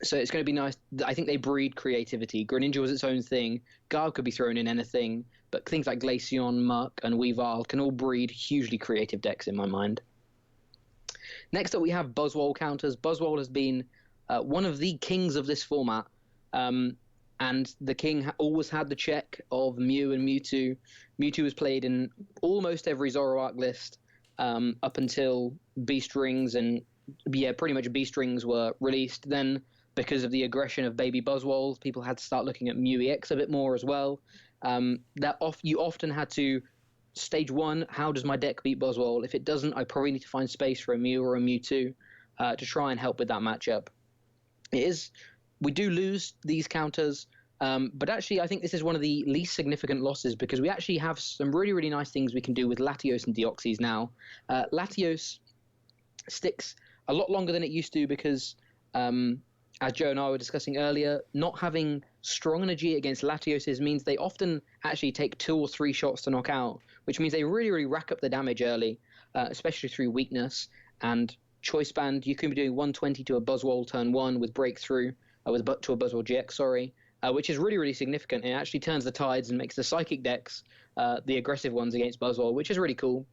So it's going to be nice. I think they breed creativity. Greninja was its own thing. Garb could be thrown in anything, but things like Glaceon, Muck, and Weavile can all breed hugely creative decks in my mind. Next up, we have Buzzwole counters. Buzzwole has been one of the kings of this format, and the king always had the check of Mew and Mewtwo. Mewtwo was played in almost every Zoroark list up until Beast Rings, and pretty much Beast Rings were released. Then, because of the aggression of Baby Buzzwole, people had to start looking at Mew EX a bit more as well. You often had to stage 1, how does my deck beat Buzzwole? If it doesn't, I probably need to find space for a Mew or a Mewtwo to try and help with that matchup. We do lose these counters, but actually I think this is one of the least significant losses because we actually have some really, really nice things we can do with Latios and Deoxys now. Latios sticks a lot longer than it used to because, as Joe and I were discussing earlier, not having strong energy against Latioses means they often actually take 2 or 3 shots to knock out, which means they really, really rack up the damage early, especially through weakness. And Choice Band, you can be doing 120 to a Buzzwole turn 1 with Breakthrough, to a Buzzwole GX, which is really, really significant. It actually turns the tides and makes the Psychic decks the aggressive ones against Buzzwole, which is really cool.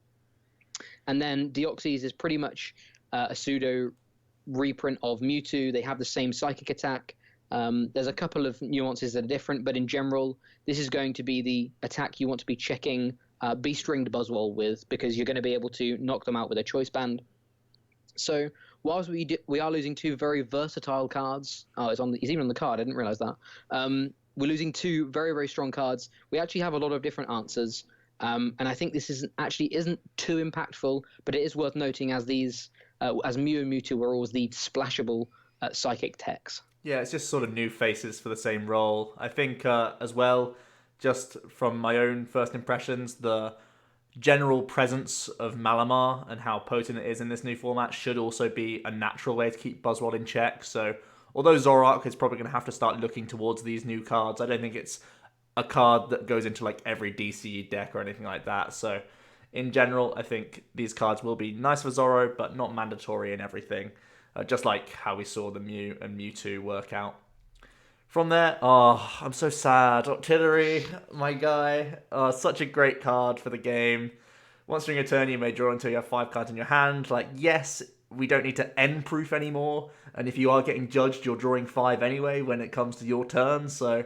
And then Deoxys is pretty much a pseudo reprint of Mewtwo. They have the same Psychic attack. There's a couple of nuances that are different, but in general, this is going to be the attack you want to be checking Beast Ringed Buzzwole with because you're going to be able to knock them out with a Choice Band. So whilst we are losing two very versatile cards. Oh, it's even on the card. I didn't realize that. We're losing two very, very strong cards. We actually have a lot of different answers. And I think this isn't too impactful, but it is worth noting as these, as Mew and Mewtwo were always the splashable psychic techs. Yeah, it's just sort of new faces for the same role. I think as well, just from my own first impressions, the general presence of Malamar and how potent it is in this new format should also be a natural way to keep BUZZWOLE in check. So although ZOROARK is probably going to have to start looking towards these new cards, I don't think it's a card that goes into like every DCE deck or anything like that. So in general, I think these cards will be nice for Zoro, but not mandatory in everything. Just like how we saw the Mew and Mewtwo work out. From there, I'm so sad. Octillery, my guy. Such a great card for the game. Once during a turn, you may draw until you have 5 cards in your hand. Like, yes, we don't need to end proof anymore. And if you are getting judged, you're drawing 5 anyway when it comes to your turn. So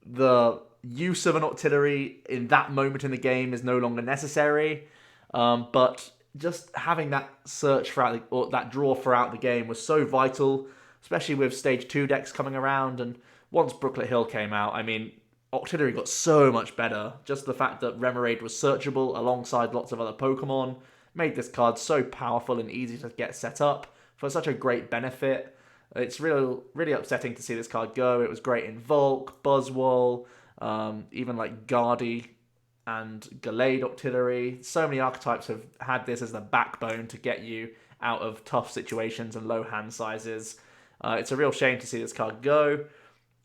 the use of an Octillery in that moment in the game is no longer necessary. But just having that search throughout or that draw throughout the game was so vital, especially with stage 2 decks coming around. And once Brooklet Hill came out, I mean, Octillery got so much better. Just the fact that Remoraid was searchable alongside lots of other Pokemon made this card so powerful and easy to get set up for such a great benefit. It's really upsetting to see this card go. It was great in Volk, BUZZWOLE, even like Guardy and Gallade Octillery. So many archetypes have had this as the backbone to get you out of tough situations and low hand sizes. It's a real shame to see this card go.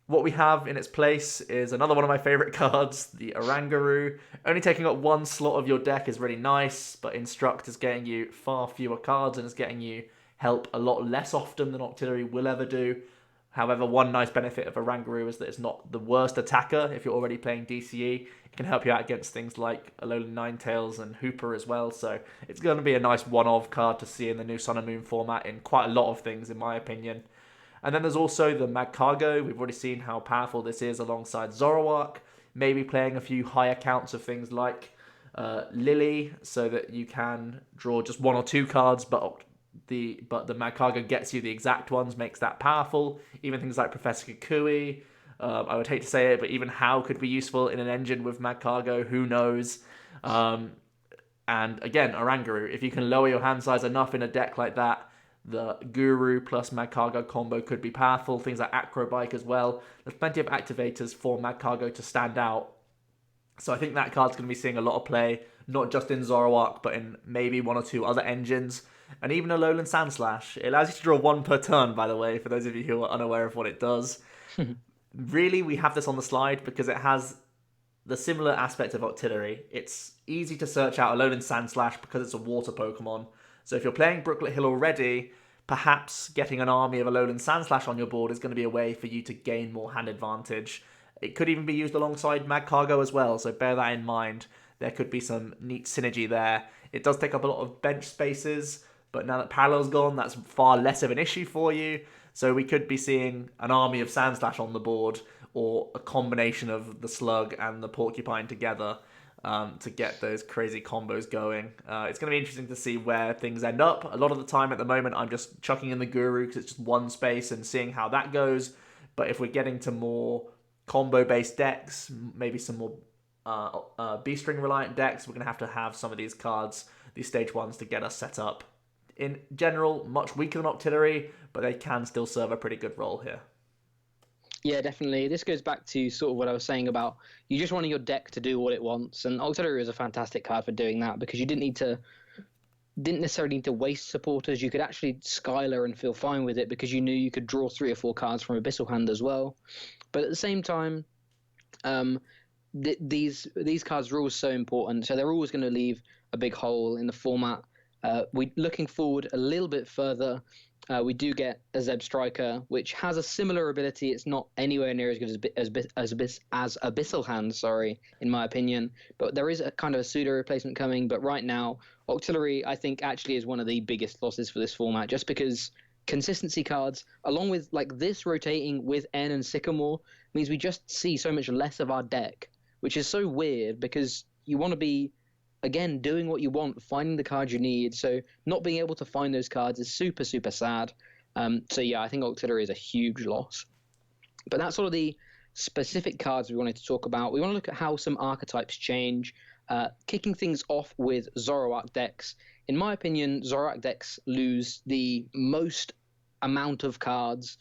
What we have in its place is another one of my favourite cards, the Oranguru. Only taking up 1 slot of your deck is really nice, but Instruct is getting you far fewer cards and is getting you help a lot less often than Octillery will ever do. However, one nice benefit of Oranguru is that it's not the worst attacker if you're already playing DCE. It can help you out against things like Alolan Ninetales and Hooper as well, so it's going to be a nice one-of card to see in the new Sun and Moon format in quite a lot of things, in my opinion. And then there's also the Magcargo. We've already seen how powerful this is alongside Zoroark. Maybe playing a few higher counts of things like Lily, so that you can draw just 1 or 2 cards, but the Magcargo gets you the exact ones, makes that powerful. Even things like Professor Kukui, I would hate to say it, but even How could be useful in an engine with Magcargo, who knows? And again, Oranguru, if you can lower your hand size enough in a deck like that, the Guru plus Magcargo combo could be powerful. Things like Acrobike as well. There's plenty of activators for Magcargo to stand out. So I think that card's going to be seeing a lot of play, not just in Zoroark, but in maybe 1 or 2 other engines. And even Alolan Sandslash. It allows you to draw 1 per turn, by the way, for those of you who are unaware of what it does. Really, we have this on the slide because it has the similar aspect of Octillery. It's easy to search out Alolan Sandslash because it's a water Pokemon. So if you're playing Brooklet Hill already, perhaps getting an army of Alolan Sandslash on your board is going to be a way for you to gain more hand advantage. It could even be used alongside Magcargo as well, so bear that in mind. There could be some neat synergy there. It does take up a lot of bench spaces, but now that Parallel's gone, that's far less of an issue for you. So we could be seeing an army of Sandslash on the board, or a combination of the Slug and the Porcupine together to get those crazy combos going. It's going to be interesting to see where things end up. A lot of the time at the moment, I'm just chucking in the Guru because it's just 1 space and seeing how that goes. But if we're getting to more combo-based decks, maybe some more B-string reliant decks, we're going to have some of these cards, these stage 1s, to get us set up. In general, much weaker than Octillery, but they can still serve a pretty good role here. Yeah, definitely. This goes back to sort of what I was saying about you just wanting your deck to do what it wants, and Octillery is a fantastic card for doing that because you didn't necessarily need to waste supporters. You could actually Skylar and feel fine with it because you knew you could draw 3 or 4 cards from Abyssal Hand as well. But at the same time, these cards are always so important, so they're always going to leave a big hole in the format. We looking forward a little bit further. We do get a Zeb Striker, which has a similar ability. It's not anywhere near as good as Abyssal Hand, in my opinion. But there is a kind of a pseudo replacement coming. But right now, Octillery, I think, actually is one of the biggest losses for this format, just because consistency cards, along with like this rotating with N and Sycamore, means we just see so much less of our deck, which is so weird because you want to be again, doing what you want, finding the cards you need. So not being able to find those cards is super, super sad. So yeah, I think Octillery is a huge loss. But that's sort of the specific cards we wanted to talk about. We want to look at how some archetypes change, kicking things off with Zoroark decks. In my opinion, Zoroark decks lose the most amount of cards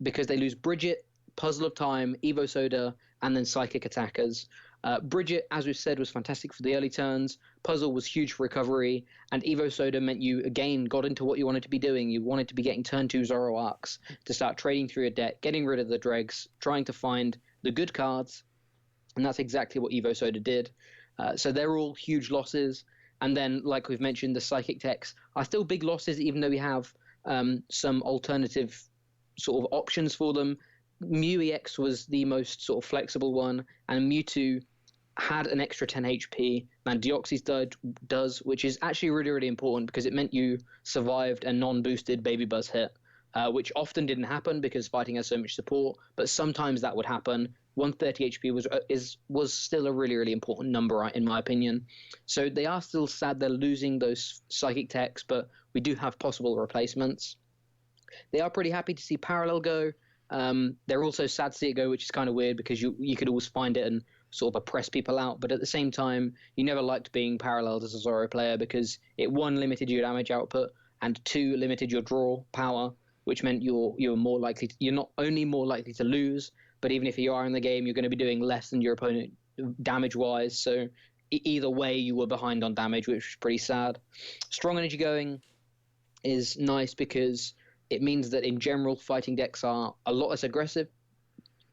because they lose Bridget, Puzzle of Time, Evo Soda, and then Psychic Attackers. Bridget, as we've said, was fantastic for the early turns. Puzzle was huge for recovery, and Evo Soda meant you, again, got into what you wanted to be doing. You wanted to be getting turn 2 Zoroarks to start trading through your deck, getting rid of the dregs, trying to find the good cards, and that's exactly what Evo Soda did. So they're all huge losses. And then, like we've mentioned, the Psychic Techs are still big losses, even though we have some alternative sort of options for them. Mew EX was the most sort of flexible one, and Mewtwo had an extra 10 HP than Deoxys does, which is actually really, really important because it meant you survived a non-boosted Baby Buzz hit, which often didn't happen because fighting has so much support, but sometimes that would happen. 130 HP was still a really, really important number, in my opinion. So they are still sad they're losing those Psychic Techs, but we do have possible replacements. They are pretty happy to see Parallel go. They're also sad to see it go, which is kind of weird because you could always find it and sort of oppress people out. But at the same time, you never liked being paralleled as a Zoro player because it, 1, limited your damage output, and 2, limited your draw power, which meant you're more likely you're not only more likely to lose, but even if you are in the game, you're going to be doing less than your opponent damage wise. So either way, you were behind on damage, which was pretty sad. Strong Energy going is nice because it means that in general, fighting decks are a lot less aggressive.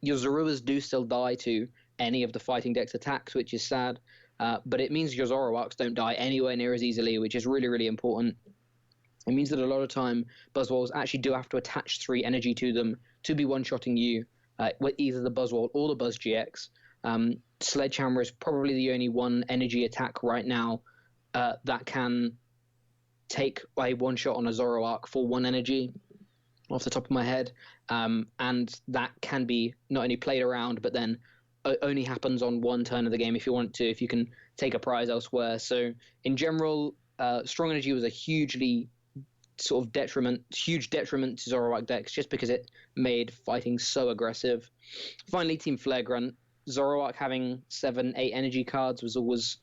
Your Zoruas do still die to any of the fighting deck's attacks, which is sad. But it means your Zoroarks don't die anywhere near as easily, which is really, really important. It means that a lot of time, Buzzwoles actually do have to attach 3 energy to them to be one-shotting you, with either the Buzzwole or the Buzz GX. Sledgehammer is probably the only 1 energy attack right now that can take a one-shot on a Zoroark for 1 energy, off the top of my head. And that can be not only played around, but then only happens on 1 turn of the game if you want to, if you can take a prize elsewhere. So in general, Strong Energy was a hugely sort of huge detriment to Zoroark decks just because it made fighting so aggressive. Finally, Team Flare Grunt. Zoroark having 7, 8 energy cards was always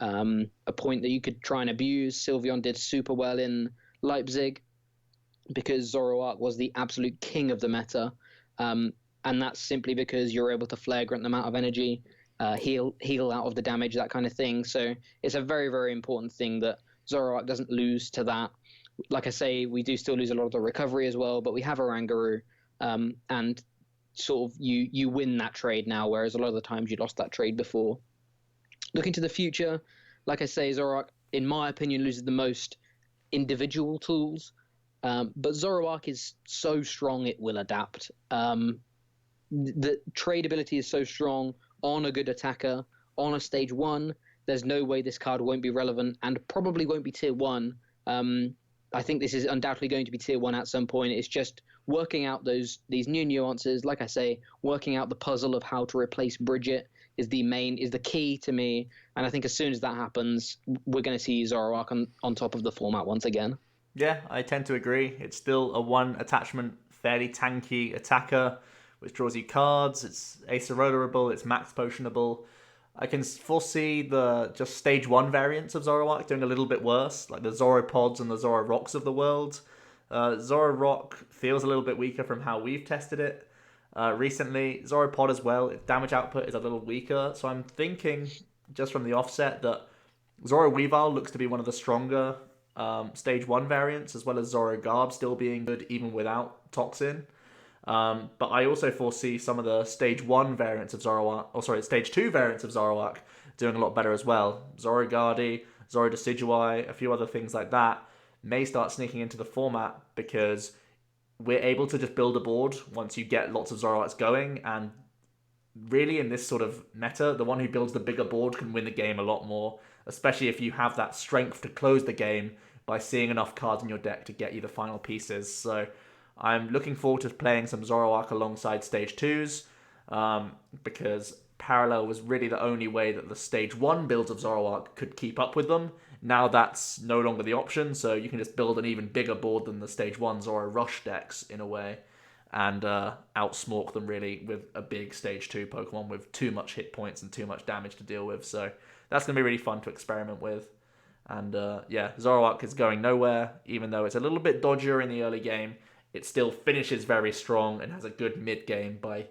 a point that you could try and abuse. Sylveon did super well in Leipzig because Zoroark was the absolute king of the meta. And that's simply because you're able to Flare Grunt them out of energy, heal out of the damage, that kind of thing. So it's a very, very important thing that Zoroark doesn't lose to that. Like I say, we do still lose a lot of the recovery as well, but we have Oranguru, and sort of you win that trade now, whereas a lot of the times you lost that trade before. Looking to the future, like I say, Zoroark, in my opinion, loses the most individual tools, but Zoroark is so strong it will adapt. The trade ability is so strong on a good attacker, on a stage 1, there's no way this card won't be relevant and probably won't be tier 1. I think this is undoubtedly going to be tier 1 at some point. It's just working out these new nuances. Like I say, working out the puzzle of how to replace Bridget is the key to me. And I think as soon as that happens, we're going to see Zoroark on top of the format once again. Yeah, I tend to agree. It's still a 1 attachment, fairly tanky attacker, which draws you cards. It's Acerolerable, it's max potionable. I can foresee the just stage 1 variants of Zoroark doing a little bit worse, like the Zoropods and the Zororocks of the world. Zororock feels a little bit weaker from how we've tested it recently. Zoropod as well, its damage output is a little weaker, so I'm thinking, just from the offset, that Zoroweavile looks to be one of the stronger stage 1 variants, as well as Zorogarb still being good even without Toxin. But I also foresee some of the stage 1 variants of Zoroark, stage 2 variants of Zoroark doing a lot better as well. Zorogardy, Zorodecidueye, a few other things like that may start sneaking into the format because we're able to just build a board once you get lots of Zoroarks going, and really in this sort of meta, the one who builds the bigger board can win the game a lot more, especially if you have that strength to close the game by seeing enough cards in your deck to get you the final pieces. So I'm looking forward to playing some Zoroark alongside stage 2s, because Parallel was really the only way that the stage 1 builds of Zoroark could keep up with them. Now that's no longer the option, so you can just build an even bigger board than the stage 1 Zoro Rush decks in a way, and outsmork them really with a big stage 2 Pokemon with too much hit points and too much damage to deal with. So that's going to be really fun to experiment with. And yeah, Zoroark is going nowhere, even though it's a little bit dodgier in the early game. It still finishes very strong and has a good mid game by,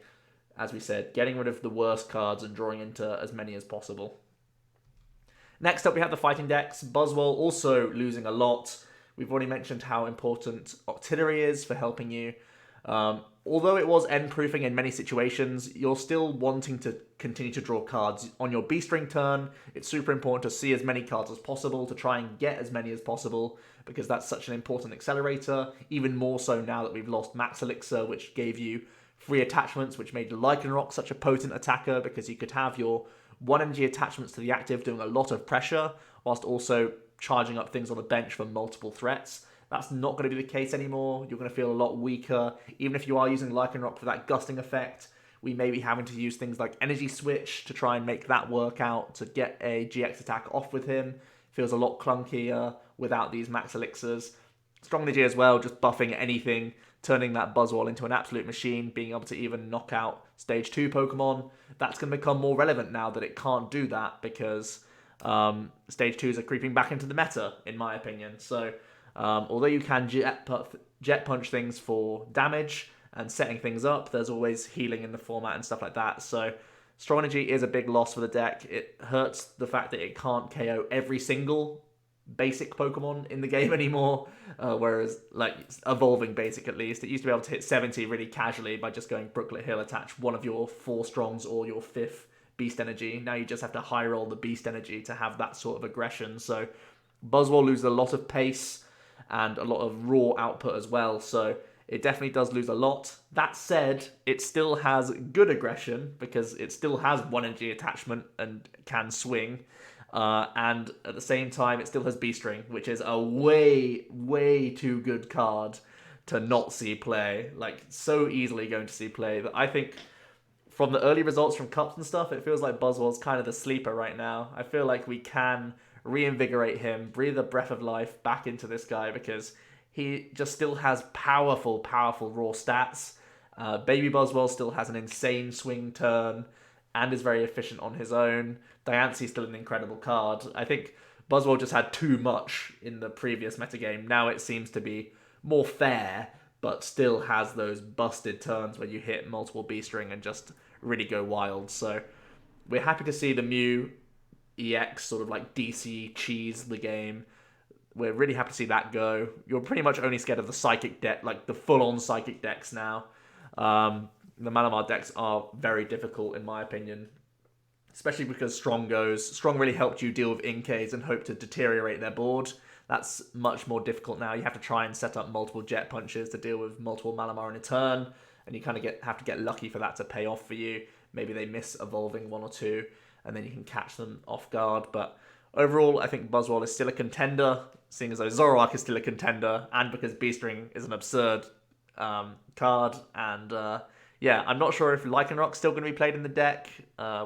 as we said, getting rid of the worst cards and drawing into as many as possible. Next up, we have the fighting decks. BUZZWOLE also losing a lot. We've already mentioned how important Octillery is for helping you. Although it was end-proofing in many situations, you're still wanting to continue to draw cards. On your B-string turn, it's super important to see as many cards as possible, to try and get as many as possible, because that's such an important accelerator, even more so now that we've lost Max Elixir, which gave you free attachments, which made Lycanroc such a potent attacker, because you could have your 1 energy attachments to the active doing a lot of pressure, whilst also charging up things on the bench for multiple threats. That's not going to be the case anymore. You're going to feel a lot weaker. Even if you are using Lycanroc for that gusting effect, we may be having to use things like Energy Switch to try and make that work out, to get a GX attack off with him. Feels a lot clunkier without these Max Elixirs. Strong Energy as well, just buffing anything, turning that BUZZWOLE into an absolute machine, being able to even knock out Stage 2 Pokemon. That's going to become more relevant now that it can't do that, because Stage 2s are creeping back into the meta, in my opinion. So although you can jet punch things for damage and setting things up, there's always healing in the format and stuff like that. So Strong Energy is a big loss for the deck. It hurts the fact that it can't KO every single basic Pokemon in the game anymore, whereas, like, evolving basic at least, it used to be able to hit 70 really casually by just going Brooklet Hill, attach one of your 4 Strongs or your 5th Beast Energy. Now you just have to high roll the Beast Energy to have that sort of aggression. So BUZZWOLE loses a lot of pace and a lot of raw output as well, so it definitely does lose a lot. That said, it still has good aggression, because it still has 1 energy attachment and can swing, and at the same time it still has B-String, which is a way too good card to not see play. Like, so easily going to see play that I think from the early results from Cups and stuff, it feels like BUZZWOLE's kind of the sleeper right now. I feel like we can reinvigorate him, breathe a breath of life back into this guy, because he just still has powerful raw stats. Baby BUZZWOLE still has an insane swing turn and is very efficient on his own. Diancie's still an incredible card. I think BUZZWOLE just had too much in the previous metagame. Now it seems to be more fair, but still has those busted turns where you hit multiple B-string and just really go wild. So we're happy to see the Mew EX sort of like DC cheese the game. We're really happy to see that go. You're pretty much only scared of the Psychic deck, like the full-on Psychic decks now. The Malamar decks are very difficult in my opinion, especially because Strong goes. Strong really helped you deal with Inkays and hope to deteriorate their board. That's much more difficult now. You have to try and set up multiple Jet Punches to deal with multiple Malamar in a turn, and you kind of have to get lucky for that to pay off for you. Maybe they miss evolving 1 or 2, and then you can catch them off guard. But overall, I think BUZZWOLE is still a contender, seeing as though Zoroark is still a contender, and because B-String is an absurd card. And yeah, I'm not sure if Lycanroc's still going to be played in the deck.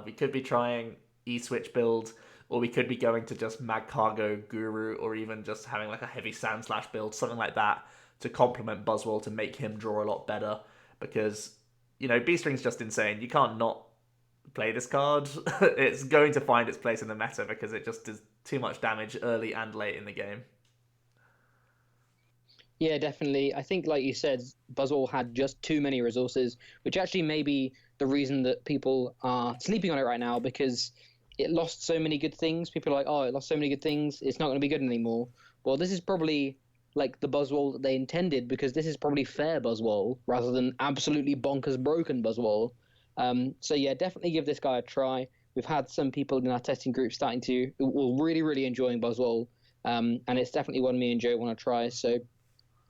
We could be trying E-Switch build, or we could be going to just Magcargo Guru, or even just having like a heavy Sand Slash build, something like that, to complement BUZZWOLE to make him draw a lot better. Because, you know, B-String's just insane. You can't not play this card. It's going to find its place in the meta because it just does too much damage early and late in the game. Yeah, definitely. I think, like you said, BUZZWOLE had just too many resources, which actually may be the reason that people are sleeping on it right now, because it lost so many good things. People are like, oh, it lost so many good things, it's not going to be good anymore. Well, this is probably like the BUZZWOLE that they intended, because this is probably fair BUZZWOLE rather than absolutely bonkers broken BUZZWOLE. So yeah, definitely give this guy a try. We've had some people in our testing group starting to, well, really enjoying BUZZWOLE, and it's definitely one me and Joe want to try. So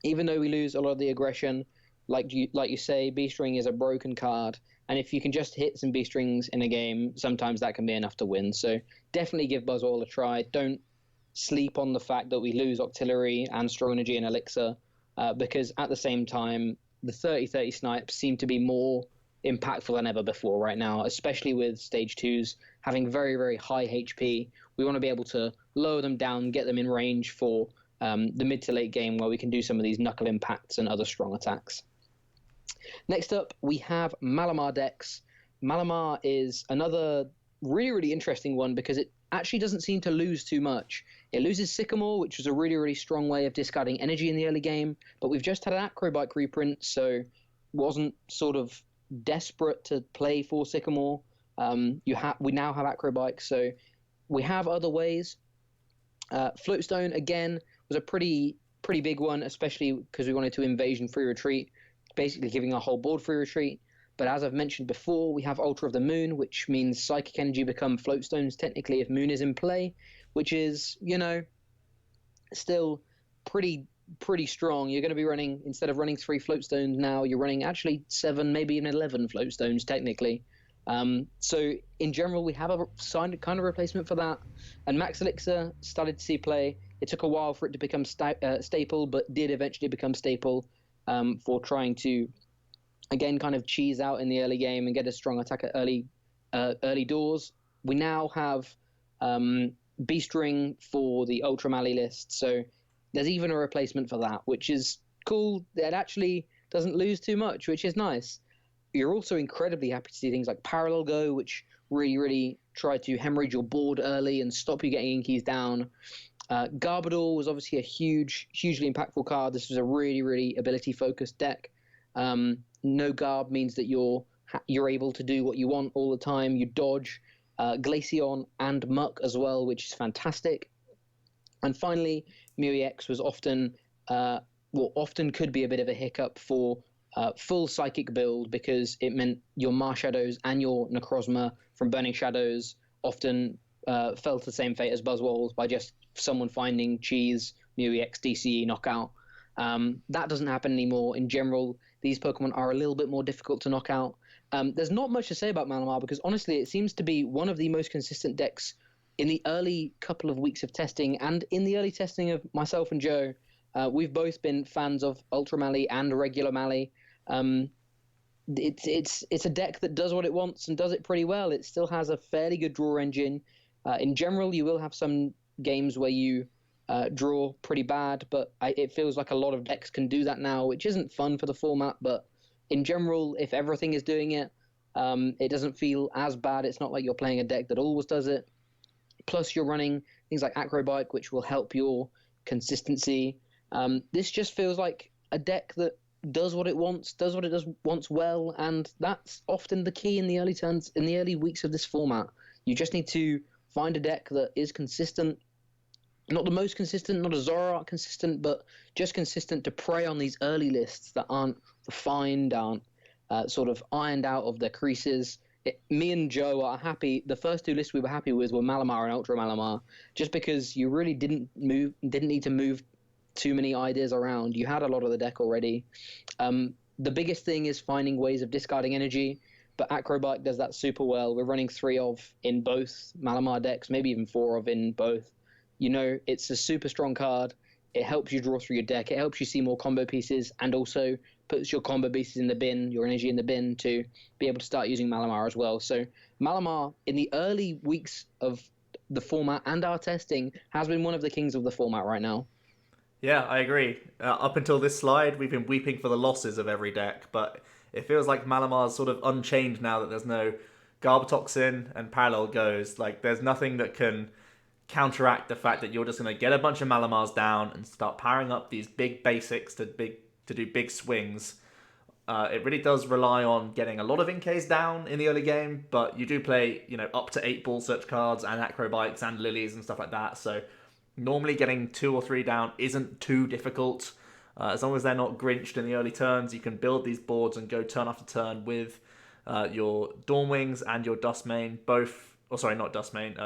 even though we lose a lot of the aggression, like you say, B-String is a broken card, and if you can just hit some B-Strings in a game, sometimes that can be enough to win. So definitely give BUZZWOLE a try. Don't sleep on the fact that we lose Octillery and Strong Energy and Elixir, because at the same time, the 30-30 snipes seem to be more impactful than ever before right now, especially with stage 2s having very, very high HP. We want to be able to lower them down, get them in range for the mid to late game where we can do some of these knuckle impacts and other strong attacks. Next up, we have Malamar decks. Malamar is another really, really interesting one because it actually doesn't seem to lose too much. It loses Sycamore, which was a really, really strong way of discarding energy in the early game, but we've just had an Acrobike reprint, so wasn't sort of desperate to play for Sycamore. We now have Acrobike, so we have other ways. Floatstone, again, was a pretty big one, especially because we wanted to invasion free retreat, basically giving our whole board free retreat. But as I've mentioned before, we have Altar of the Moon, which means psychic energy become floatstones technically if Moon is in play, which is, still pretty strong. You're going to be running, instead of running 3 floatstones now, you're running actually 7, maybe even 11 floatstones technically. So in general, we have a kind of replacement for that. And Max Elixir started to see play. It took a while for it to become staple, but did eventually become staple for trying to, again, kind of cheese out in the early game and get a strong attack at early doors. We now have Beast Ring for the Ultra Mally list, so there's even a replacement for that, which is cool. It actually doesn't lose too much, which is nice. You're also incredibly happy to see things like Parallel Go, which really, really try to hemorrhage your board early and stop you getting inkeys down. Garbodor was obviously a hugely impactful card. This was a really, really ability-focused deck. No Garb means that you're able to do what you want all the time. You dodge Glaceon and Muck as well, which is fantastic. And finally, Mew-EX was often could be a bit of a hiccup for full Psychic build because it meant your Marshadows and your Necrozma from Burning Shadows often fell to the same fate as Buzzwoles by just someone finding Cheese, Mew-EX, DCE, knockout. That doesn't happen anymore. In general, these Pokemon are a little bit more difficult to knock out. There's not much to say about Malamar because honestly, it seems to be one of the most consistent decks in the early couple of weeks of testing and in the early testing of myself and Joe. We've both been fans of Ultra Mally and regular Mally. It's a deck that does what it wants and does it pretty well. It still has a fairly good draw engine. In general, you will have some games where you draw pretty bad, but it feels like a lot of decks can do that now, which isn't fun for the format. But in general, if everything is doing it, it doesn't feel as bad. It's not like you're playing a deck that always does it. Plus, you're running things like Acrobike, which will help your consistency. This just feels like a deck that does what it wants well, and that's often the key in the early weeks of this format. You just need to find a deck that is consistent. Not the most consistent, not a Zoroark consistent, but just consistent to prey on these early lists that aren't refined, aren't sort of ironed out of their creases. Me and Joe are happy. The first 2 lists we were happy with were Malamar and Ultra Malamar, just because you really didn't need to move too many ideas around. You had a lot of the deck already. The biggest thing is finding ways of discarding energy, but Acrobike does that super well. We're running 3 of in both Malamar decks, maybe even 4 of in both. It's a super strong card. It helps you draw through your deck. It helps you see more combo pieces and also puts your combo pieces in the bin, your energy in the bin to be able to start using Malamar as well. So Malamar, in the early weeks of the format and our testing, has been one of the kings of the format right now. Yeah, I agree. Up until this slide, we've been weeping for the losses of every deck, but it feels like Malamar's sort of unchanged now that there's no Garbotoxin and Parallel Goes. Like, there's nothing that can counteract the fact that you're just going to get a bunch of Malamars down and start powering up these big basics to do big swings. It really does rely on getting a lot of Inkays down in the early game, but you do play, up to 8 Ball Search cards and Acrobikes and Lilies and stuff like that, so normally getting 2 or 3 down isn't too difficult. As long as they're not grinched in the early turns, you can build these boards and go turn after turn with your Dawnwings and your Dustmane,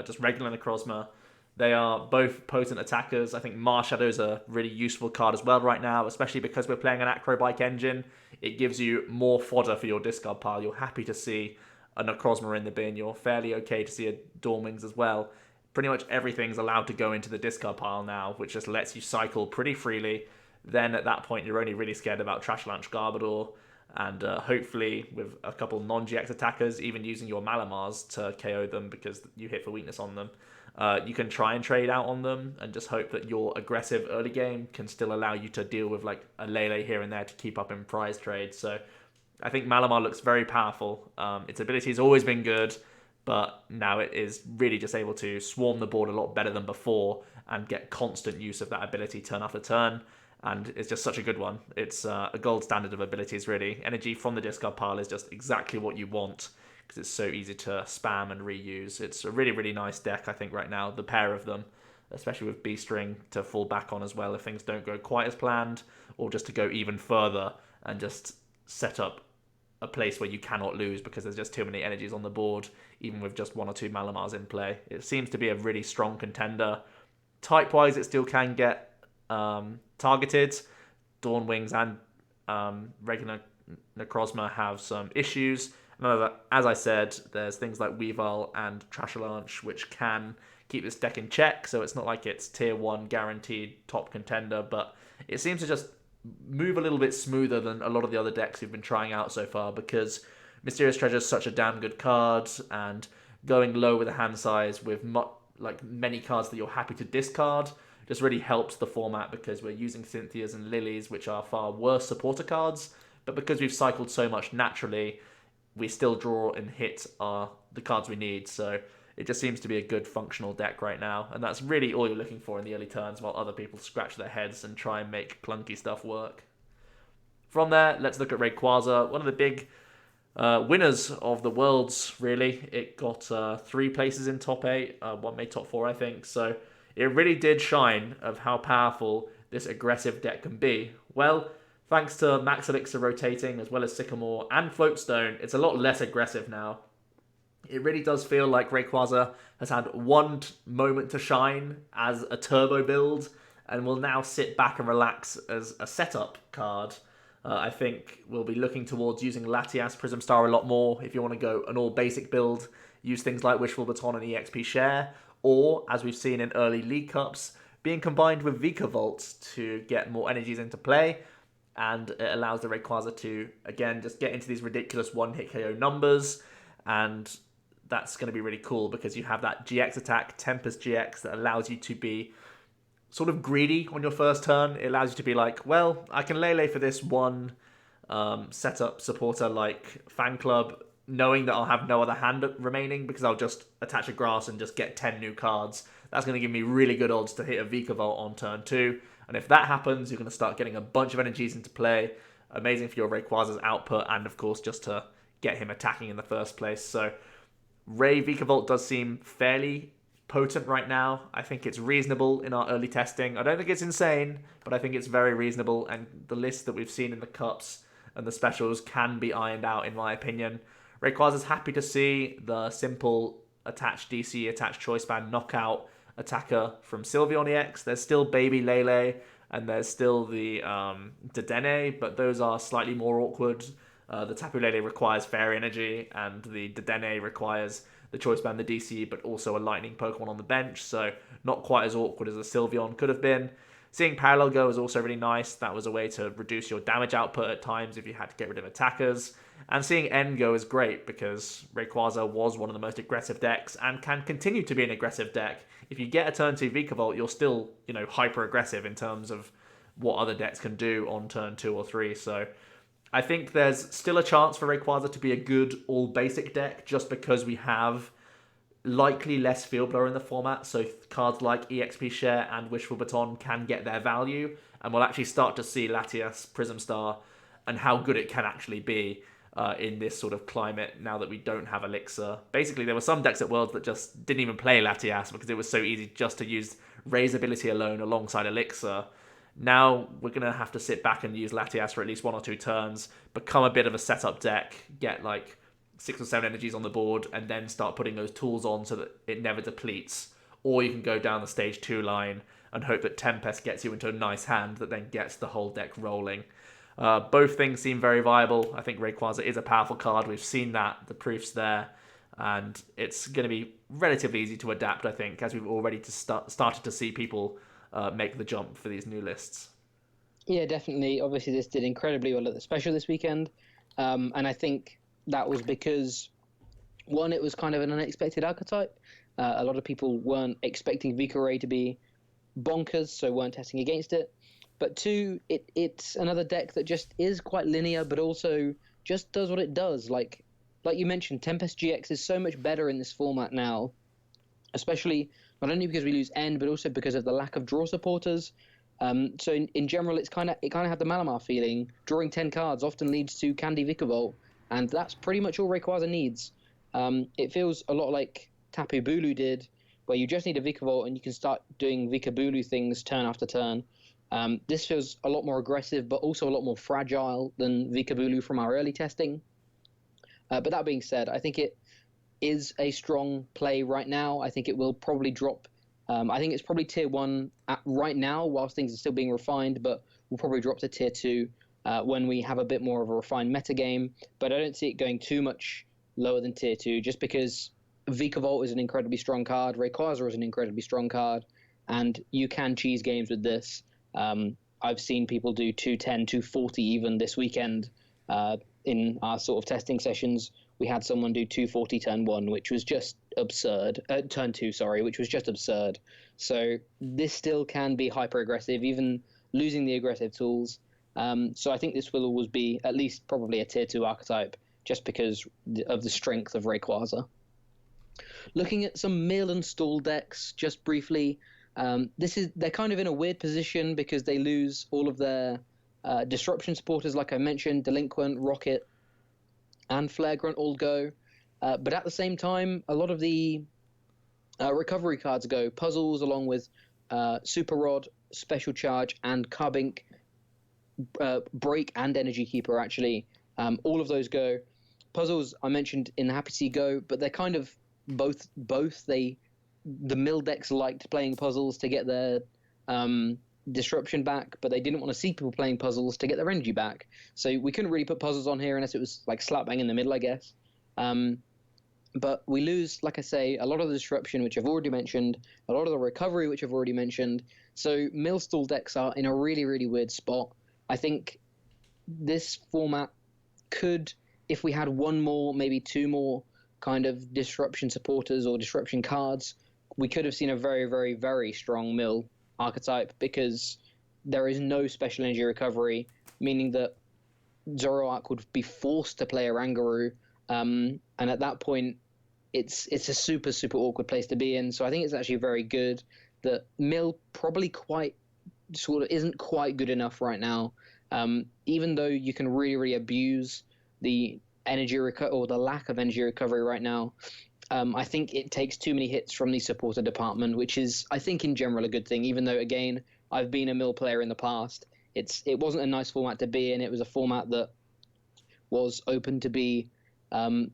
just regular Necrozma. They are both potent attackers. I think Marshadow's a really useful card as well right now, especially because we're playing an Acrobike engine. It gives you more fodder for your discard pile. You're happy to see a Necrozma in the bin. You're fairly okay to see a Dawnwings as well. Pretty much everything's allowed to go into the discard pile now, which just lets you cycle pretty freely. Then at that point, you're only really scared about Trash Launch Garbodor. and hopefully with a couple non-GX attackers, even using your Malamars to KO them because you hit for weakness on them, you can try and trade out on them and just hope that your aggressive early game can still allow you to deal with like a Lele here and there to keep up in prize trades. So I think Malamar looks very powerful. Its ability has always been good, but now it is really just able to swarm the board a lot better than before and get constant use of that ability turn after turn. And it's just such a good one. It's a gold standard of abilities, really. Energy from the discard pile is just exactly what you want because it's so easy to spam and reuse. It's a really, really nice deck, I think, right now, the pair of them, especially with B-String to fall back on as well if things don't go quite as planned, or just to go even further and just set up a place where you cannot lose because there's just too many energies on the board, even with just one or two Malamars in play. It seems to be a really strong contender. Type-wise, it still can get targeted. Dawn Wings and regular Necrozma have some issues. And as I said, there's things like Weavile and Trashalanche which can keep this deck in check, so it's not like it's tier 1 guaranteed top contender, but it seems to just move a little bit smoother than a lot of the other decks we've been trying out so far because Mysterious Treasure is such a damn good card, and going low with a hand size with many cards that you're happy to discard just really helps the format because we're using Cynthias and Lilies, which are far worse supporter cards, but because we've cycled so much naturally, we still draw and hit the cards we need, so it just seems to be a good functional deck right now, and that's really all you're looking for in the early turns while other people scratch their heads and try and make clunky stuff work. From there, let's look at Rayquaza, one of the big winners of the Worlds, really. It got 3 places in top 8, one made top 4, I think, so it really did shine of how powerful this aggressive deck can be. Well, thanks to Max Elixir rotating, as well as Sycamore and Floatstone, it's a lot less aggressive now. It really does feel like Rayquaza has had one moment to shine as a turbo build, and will now sit back and relax as a setup card. I think we'll be looking towards using Latias Prism Star a lot more if you want to go an all-basic build, use things like Wishful Baton and EXP Share, or, as we've seen in early League Cups, being combined with Vikavolt to get more energies into play, and it allows the Rayquaza to, again, just get into these ridiculous one-hit KO numbers, and that's going to be really cool because you have that GX attack, Tempest GX, that allows you to be sort of greedy on your first turn. It allows you to be like, well, I can Lele for this one setup supporter like Fan Club, knowing that I'll have no other hand remaining because I'll just attach a grass and just get 10 new cards. That's going to give me really good odds to hit a Vikavolt on turn 2. And if that happens, you're going to start getting a bunch of energies into play. Amazing for your Rayquaza's output and, of course, just to get him attacking in the first place. So Ray Vikavolt does seem fairly potent right now. I think it's reasonable in our early testing. I don't think it's insane, but I think it's very reasonable. And the list that we've seen in the Cups and the specials can be ironed out, in my opinion. Rayquaza's happy to see the simple attached DC, attached choice band knockout attacker from Sylveon EX. There's still Baby Lele, and there's still the Dedenne, but those are slightly more awkward. The Tapu Lele requires Fairy Energy, and the Dedenne requires the choice band, the DC, but also a lightning Pokemon on the bench, so not quite as awkward as a Sylveon could have been. Seeing Parallel Go is also really nice. That was a way to reduce your damage output at times if you had to get rid of attackers. And seeing N Go is great because Rayquaza was one of the most aggressive decks and can continue to be an aggressive deck. If you get a turn 2 Vikavolt, you're still, hyper aggressive in terms of what other decks can do on turn 2 or 3. So I think there's still a chance for Rayquaza to be a good all-basic deck just because we have likely less Field Blower in the format, so cards like EXP Share and Wishful Baton can get their value, and we'll actually start to see Latias Prism Star and how good it can actually be in this sort of climate now that we don't have Elixir. Basically, there were some decks at Worlds that just didn't even play Latias because it was so easy just to use Ray's ability alone alongside Elixir. Now we're going to have to sit back and use Latias for at least 1 or 2 turns, become a bit of a setup deck, get like 6 or 7 energies on the board, and then start putting those tools on so that it never depletes. Or you can go down the stage 2 line and hope that Tempest gets you into a nice hand that then gets the whole deck rolling. Both things seem very viable. I think Rayquaza is a powerful card. We've seen that. The proof's there. And it's going to be relatively easy to adapt, I think, as we've already started to see people make the jump for these new lists. Yeah, definitely. Obviously, this did incredibly well at the special this weekend. And I think that was because, one, it was kind of an unexpected archetype. A lot of people weren't expecting Vika to be bonkers, so weren't testing against it. But two, it's another deck that just is quite linear, but also just does what it does. Like you mentioned, Tempest GX is so much better in this format now, especially not only because we lose end, but also because of the lack of draw supporters. So in general, it kind of had the Malamar feeling. Drawing 10 cards often leads to Candy Vikavolt, and that's pretty much all Rayquaza needs. It feels a lot like Tapu Bulu did, where you just need a Vikavolt and you can start doing Vikabulu things turn after turn. This feels a lot more aggressive, but also a lot more fragile than Vikabulu from our early testing. But that being said, I think it is a strong play right now. I think it will probably drop. I think it's probably tier 1 right now, whilst things are still being refined, but we'll probably drop to tier 2 when we have a bit more of a refined metagame. But I don't see it going too much lower than tier 2, just because Vikavolt is an incredibly strong card, Rayquaza is an incredibly strong card, and you can cheese games with this. I've seen people do 210, 240 even this weekend in our sort of testing sessions. We had someone do 240 turn 1, which was just absurd. Turn 2, sorry, which was just absurd. So this still can be hyper aggressive, even losing the aggressive tools. So I think this will always be at least probably a tier 2 archetype, just because of the strength of Rayquaza. Looking at some mill and stall decks, just briefly, they're kind of in a weird position because they lose all of their disruption supporters, like I mentioned. Delinquent, Rocket, and Flagrant all go. But at the same time, a lot of the recovery cards go. Puzzles, along with Super Rod, Special Charge, and Carbink, Break, and Energy Keeper, actually. All of those go. Puzzles, I mentioned in the Happy Sea go, but they're kind of both. The mill decks liked playing puzzles to get their disruption back, but they didn't want to see people playing puzzles to get their energy back. So we couldn't really put puzzles on here unless it was like slap bang in the middle, I guess. But we lose, like I say, a lot of the disruption, which I've already mentioned, a lot of the recovery, which I've already mentioned. So mill stall decks are in a really, really weird spot. I think this format could, if we had one more, maybe two more kind of disruption supporters or disruption cards, we could have seen a very, very, very strong mill archetype, because there is no special energy recovery, meaning that Zoroark would be forced to play a Rangaroo, and at that point, it's a super, super awkward place to be in. So I think it's actually very good that mill probably isn't quite good enough right now, even though you can really, really abuse the energy or the lack of energy recovery right now. I think it takes too many hits from the supporter department, which is, I think, in general a good thing, even though, again, I've been a mill player in the past. It wasn't a nice format to be in. It was a format that was open to be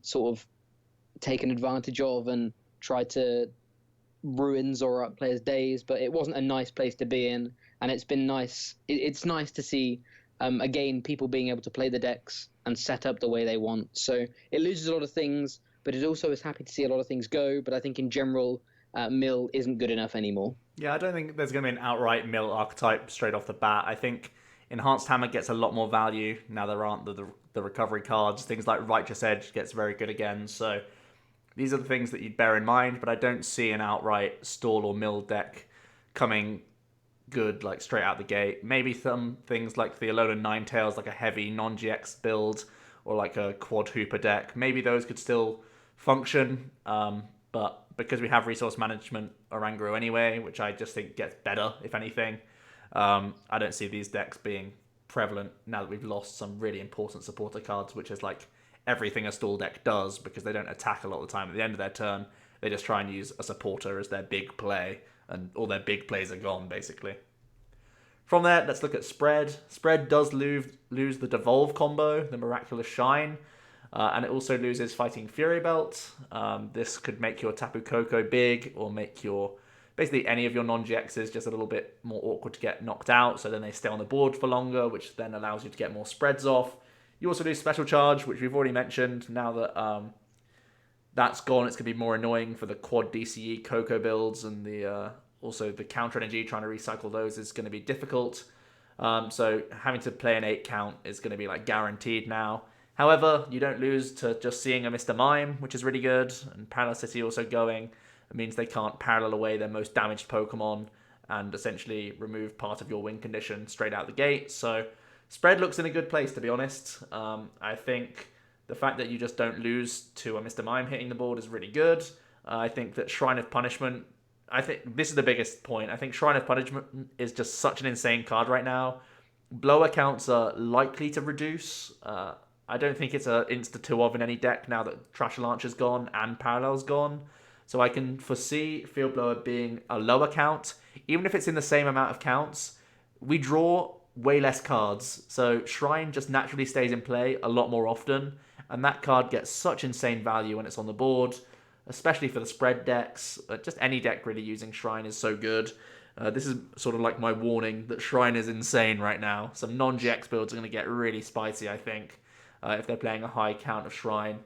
sort of taken advantage of and tried to ruin Zoroark players' days, but it wasn't a nice place to be in, and it's been nice. It's nice to see, again, people being able to play the decks and set up the way they want. So it loses a lot of things, but it also is happy to see a lot of things go. But I think in general, mill isn't good enough anymore. Yeah, I don't think there's going to be an outright mill archetype straight off the bat. I think Enhanced Hammer gets a lot more value now there aren't the recovery cards. Things like Righteous Edge gets very good again. So these are the things that you'd bear in mind, but I don't see an outright stall or mill deck coming good like straight out the gate. Maybe some things like the Alolan Ninetales, like a heavy non-GX build, or like a quad hooper deck. Maybe those could still function, but because we have resource management Oranguru anyway, which I just think gets better, if anything, I don't see these decks being prevalent now that we've lost some really important supporter cards, which is like everything a stall deck does, because they don't attack a lot of the time. At the end of their turn, they just try and use a supporter as their big play, and all their big plays are gone, basically. From there, let's look at Spread. Spread does lose the Devolve combo, the Miraculous Shine, and it also loses Fighting Fury Belt. This could make your Tapu Koko big, or make your basically any of your non-GXs just a little bit more awkward to get knocked out, so then they stay on the board for longer, which then allows you to get more spreads off. You also lose Special Charge, which we've already mentioned. Now that that's gone, it's going to be more annoying for the quad DCE Koko builds, and also the counter energy, trying to recycle those is going to be difficult. So having to play an 8 count is going to be like guaranteed now. However, you don't lose to just seeing a Mr. Mime, which is really good, and Parallel City also going. It means they can't parallel away their most damaged Pokemon and essentially remove part of your win condition straight out the gate. So spread looks in a good place, to be honest. I think the fact that you just don't lose to a Mr. Mime hitting the board is really good. I think that Shrine of Punishment, I think this is the biggest point. I think Shrine of Punishment is just such an insane card right now. Blower counts are likely to reduce. I don't think it's an insta-2 of in any deck now that Trash Launcher's gone and Parallel's gone. So I can foresee Field Blower being a lower count. Even if it's in the same amount of counts, we draw way less cards. So Shrine just naturally stays in play a lot more often. And that card gets such insane value when it's on the board, especially for the spread decks. Just any deck really using Shrine is so good. This is sort of like my warning that Shrine is insane right now. Some non-GX builds are going to get really spicy, I think, if they're playing a high count of Shrine.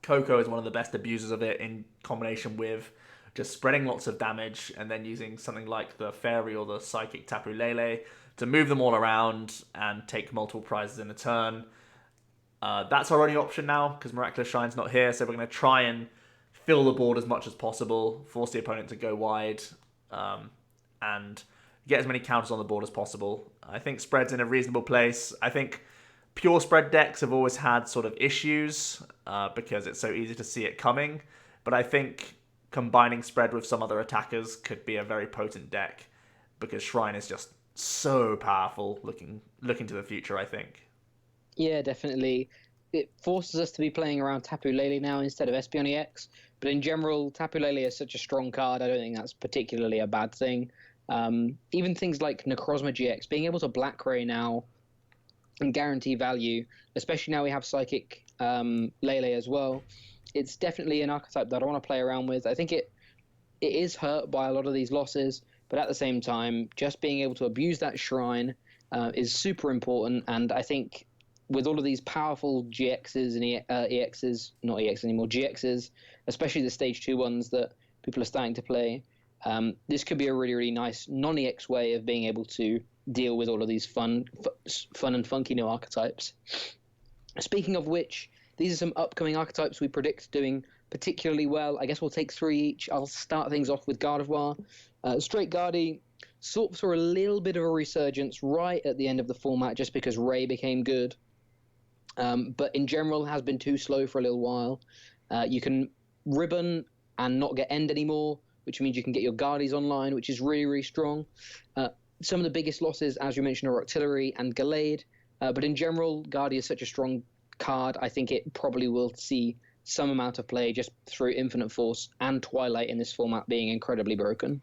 Coco is one of the best abusers of it in combination with just spreading lots of damage and then using something like the Fairy or the Psychic Tapu Lele to move them all around and take multiple prizes in a turn. That's our only option now because Miraculous Shine's not here, so we're going to try and fill the board as much as possible, force the opponent to go wide, and get as many counters on the board as possible. I think spread's in a reasonable place. I think pure spread decks have always had sort of issues because it's so easy to see it coming, but I think combining spread with some other attackers could be a very potent deck because Shrine is just so powerful looking to the future, I think. Yeah, definitely. It forces us to be playing around Tapu Lele now instead of Espeon EX. But in general, Tapu Lele is such a strong card. I don't think that's particularly a bad thing. Even things like Necrozma GX, being able to Black Ray now and guarantee value, especially now we have Psychic Lele as well. It's definitely an archetype that I want to play around with. I think it is hurt by a lot of these losses, but at the same time, just being able to abuse that Shrine is super important. And I think with all of these powerful GXs and EXs, not EX anymore, GXs, especially the stage 2 ones that people are starting to play, this could be a really, really nice non-EX way of being able to deal with all of these fun and funky new archetypes. Speaking of which, these are some upcoming archetypes we predict doing particularly well. I guess we'll take 3 each. I'll start things off with Gardevoir. Straight Guardy sort of saw a little bit of a resurgence right at the end of the format just because Ray became good. But in general has been too slow for a little while. You can ribbon and not get end anymore, which means you can get your Guardies online, which is really, really strong. Some of the biggest losses, as you mentioned, are Octillery and Gallade. But in general, Guardy is such a strong card. I think it probably will see some amount of play just through Infinite Force and Twilight in this format being incredibly broken.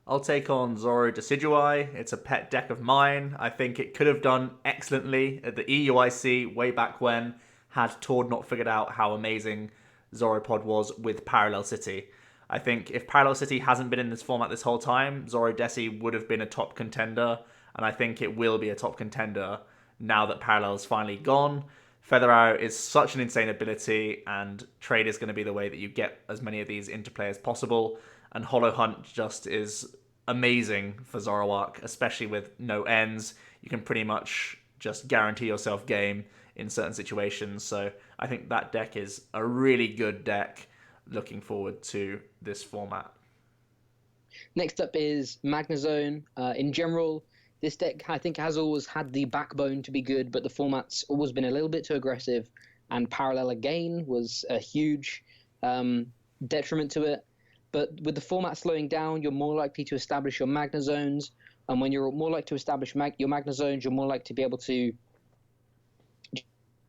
I'll take on Zoro Decidueye. It's a pet deck of mine. I think it could have done excellently at the EUIC way back when, had Tord not figured out how amazing Zoropod was with Parallel City. I think if Parallel City hasn't been in this format this whole time, Zoro Desi would have been a top contender, and I think it will be a top contender now that Parallel's finally gone. Feather Arrow is such an insane ability, and trade is going to be the way that you get as many of these into play as possible. And Hollow Hunt just is amazing for Zoroark, especially with no ends. You can pretty much just guarantee yourself game in certain situations. So I think that deck is a really good deck. Looking forward to this format. Next up is Magnezone. In general, this deck I think has always had the backbone to be good, but the format's always been a little bit too aggressive. And Parallel again was a huge detriment to it. But with the format slowing down, you're more likely to establish your Magnezones. And when you're more likely to establish your Magnezones, you're more likely to be able to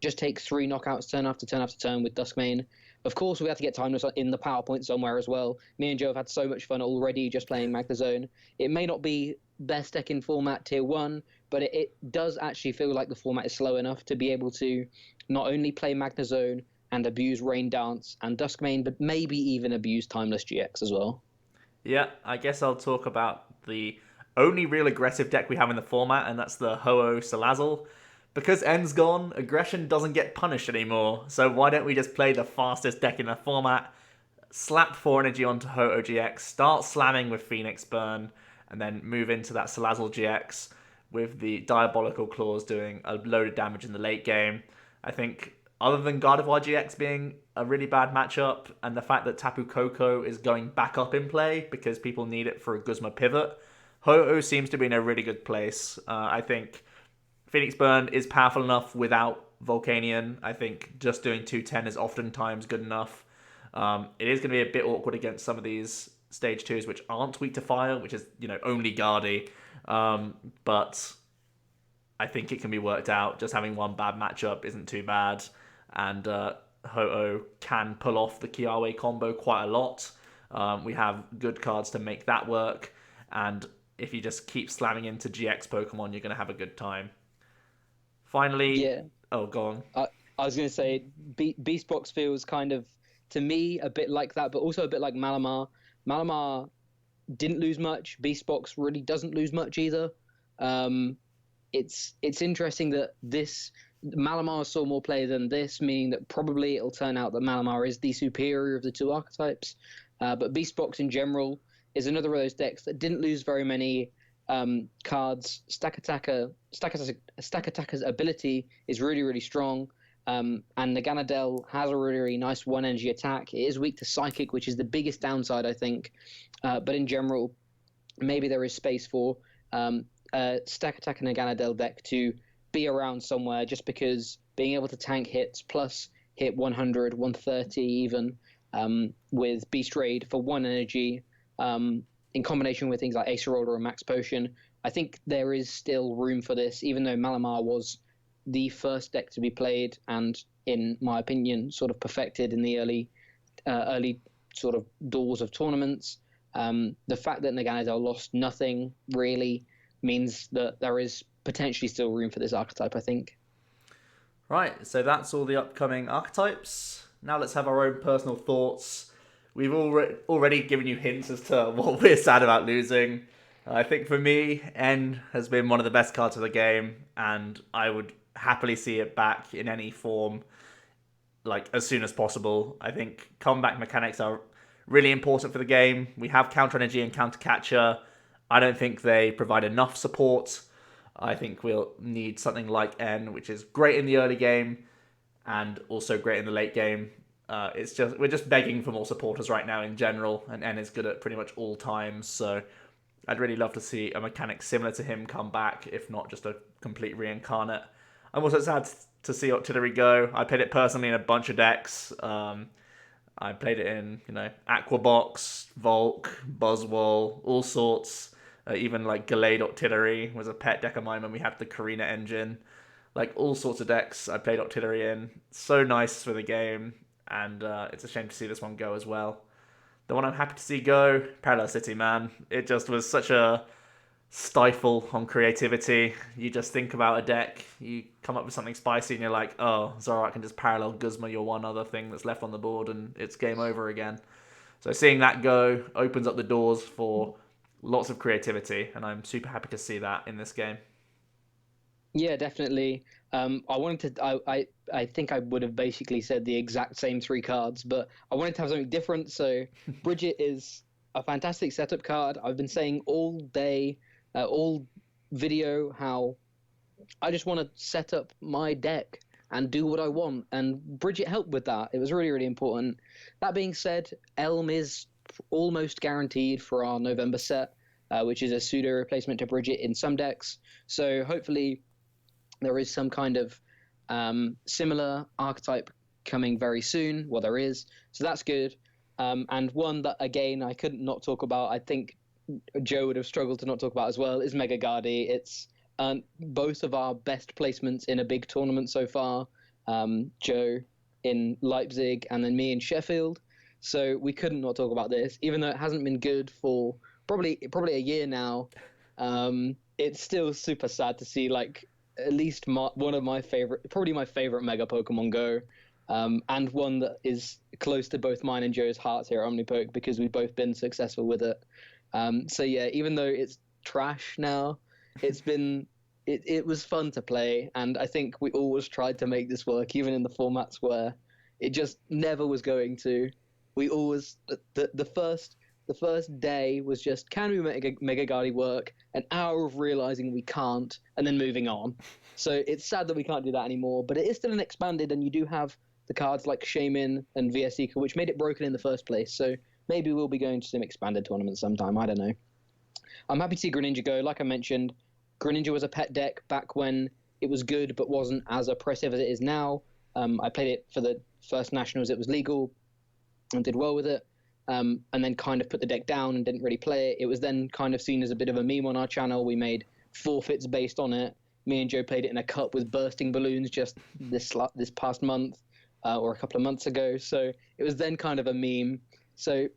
just take 3 knockouts turn after turn after turn with Duskmane. Of course, we have to get Timeless in the PowerPoint somewhere as well. Me and Joe have had so much fun already just playing Magnezone. It may not be best deck in format tier 1, but it does actually feel like the format is slow enough to be able to not only play Magnezone and abuse Rain Dance and Duskmane, but maybe even abuse Timeless GX as well. Yeah, I guess I'll talk about the only real aggressive deck we have in the format, and that's the Ho-Oh Salazzle. Because End's gone, aggression doesn't get punished anymore, so why don't we just play the fastest deck in the format, slap 4 energy onto Ho-Oh GX, start slamming with Phoenix Burn, and then move into that Salazzle GX with the Diabolical Claws doing a load of damage in the late game. I think other than Gardevoir GX being a really bad matchup, and the fact that Tapu Koko is going back up in play because people need it for a Guzma pivot, Ho-Oh seems to be in a really good place. I think Phoenix Burn is powerful enough without Volcanion. I think just doing 210 is oftentimes good enough. It is going to be a bit awkward against some of these stage 2s which aren't weak to fire, which is, only Guardy. But I think it can be worked out. Just having one bad matchup isn't too bad. And Ho-Oh can pull off the Kiawe combo quite a lot. We have good cards to make that work. And if you just keep slamming into GX Pokemon, you're going to have a good time. Finally, Yeah. Oh, go on. I was going to say, Beastbox feels kind of, to me, a bit like that, but also a bit like Malamar. Malamar didn't lose much. Beastbox really doesn't lose much either. It's interesting that this Malamar saw more play than this, meaning that probably it'll turn out that Malamar is the superior of the two archetypes. But Beastbox in general is another of those decks that didn't lose very many cards. Stack Attacker's ability is really, really strong. And Naganadel has a really, really nice one energy attack. It is weak to Psychic, which is the biggest downside, I think. But in general, maybe there is space for Stack Attacker Naganadel deck to be around somewhere, just because being able to tank hits plus hit 100, 130 even with Beast Raid for one energy in combination with things like Acerola and Max Potion, I think there is still room for this, even though Malamar was the first deck to be played and, in my opinion, sort of perfected in the early sort of doors of tournaments. The fact that Naganadel lost nothing really means that there is potentially still room for this archetype, I think. Right, so that's all the upcoming archetypes. Now let's have our own personal thoughts. We've already given you hints as to what we're sad about losing. I think for me, N has been one of the best cards of the game, and I would happily see it back in any form, like, as soon as possible. I think comeback mechanics are really important for the game. We have Counter Energy and Counter Catcher. I don't think they provide enough support. I think we'll need something like N, which is great in the early game and also great in the late game. We're just begging for more supporters right now in general, and N is good at pretty much all times. So I'd really love to see a mechanic similar to him come back, if not just a complete reincarnate. I'm also sad to see Octillery go. I played it personally in a bunch of decks. I played it in, Aquabox, Volk, Buzzwole, all sorts. Even like Gallade Octillery was a pet deck of mine when we had the Karina engine. Like, all sorts of decks I played Octillery in. So nice for the game, and it's a shame to see this one go as well. The one I'm happy to see go, Parallel City, man. It just was such a stifle on creativity. You just think about a deck, you come up with something spicy, and you're like, oh, Zoroark can just parallel Guzma your one other thing that's left on the board, and it's game over again. So seeing that go opens up the doors for lots of creativity, and I'm super happy to see that in this game. Yeah, definitely. I think I would have basically said the exact same three cards, but I wanted to have something different. So Bridget is a fantastic setup card. I've been saying all day, all video, how I just want to set up my deck and do what I want, and Bridget helped with that. It was really, really important. That being said, Elm is almost guaranteed for our November set, which is a pseudo replacement to Bridget in some decks. So hopefully there is some kind of similar archetype coming very soon. Well, there is, so that's good. And one that, again, I couldn't not talk about, I think Joe would have struggled to not talk about as well, is Mega Guardy. It's both of our best placements in a big tournament so far. Joe in Leipzig and then me in Sheffield. So we couldn't not talk about this, even though it hasn't been good for probably a year now. It's still super sad to see, like, at least one of my favorite, probably my favorite Mega Pokemon go, and one that is close to both mine and Joe's hearts here at OmniPoke, because we've both been successful with it. So yeah, even though it's trash now, it was fun to play, and I think we always tried to make this work, even in the formats where it just never was going to. We always the The first day was just, can we make Mega Guardy work? An hour of realizing we can't, and then moving on. So it's sad that we can't do that anymore, but it is still an expanded, and you do have the cards like Shaman and VS Seeker, which made it broken in the first place. So maybe we'll be going to some expanded tournaments sometime. I don't know. I'm happy to see Greninja go. Like I mentioned, Greninja was a pet deck back when it was good, but wasn't as oppressive as it is now. I played it for the first Nationals. It was legal and did well with it. And then kind of put the deck down and didn't really play it. It was then kind of seen as a bit of a meme on our channel. We made forfeits based on it. Me and Joe played it in a cup with bursting balloons just this past month or a couple of months ago. So it was then kind of a meme. So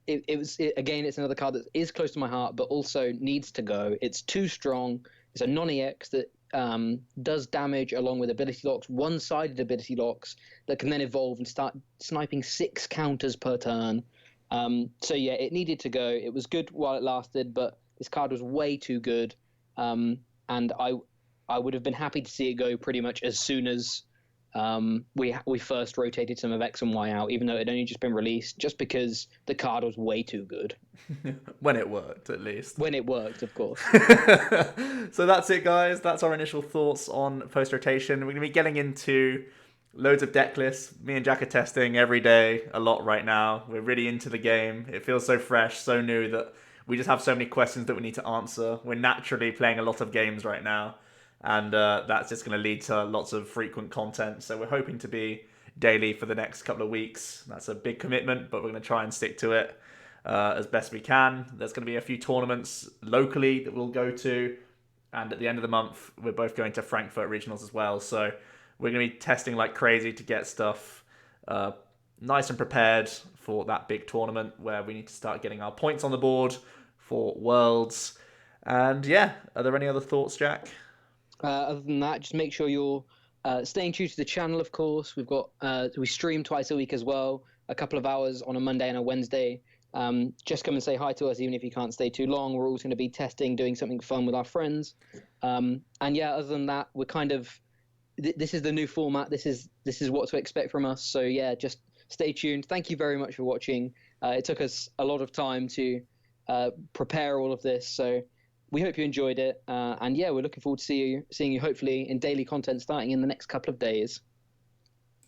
again, it's another card that is close to my heart, but also needs to go. It's too strong. It's a non-EX that does damage along with ability locks, one-sided ability locks that can then evolve and start sniping 6 counters per turn. So yeah, it needed to go. It was good while it lasted, but this card was way too good. And I would have been happy to see it go pretty much as soon as we first rotated some of X and Y out, even though it had only just been released, just because the card was way too good. When it worked, at least. When it worked, of course. So that's it, guys. That's our initial thoughts on post-rotation. We're going to be getting into loads of deck lists. Me and Jack are testing every day a lot right now. We're really into the game. It feels so fresh, so new that we just have so many questions that we need to answer. We're naturally playing a lot of games right now. And that's just going to lead to lots of frequent content. So we're hoping to be daily for the next couple of weeks. That's a big commitment, but we're going to try and stick to it as best we can. There's going to be a few tournaments locally that we'll go to. And at the end of the month, we're both going to Frankfurt Regionals as well. So we're going to be testing like crazy to get stuff nice and prepared for that big tournament where we need to start getting our points on the board for Worlds. And yeah, are there any other thoughts, Jack? Other than that, just make sure you're staying true to the channel, of course. We stream twice a week as well, a couple of hours on a Monday and a Wednesday. Just come and say hi to us, even if you can't stay too long. We're always going to be testing, doing something fun with our friends. And yeah, other than that, we're kind of this is the new format. This is what to expect from us. So yeah, just stay tuned. Thank you very much for watching. It took us a lot of time to prepare all of this. So we hope you enjoyed it. And yeah, we're looking forward to seeing you hopefully in daily content starting in the next couple of days.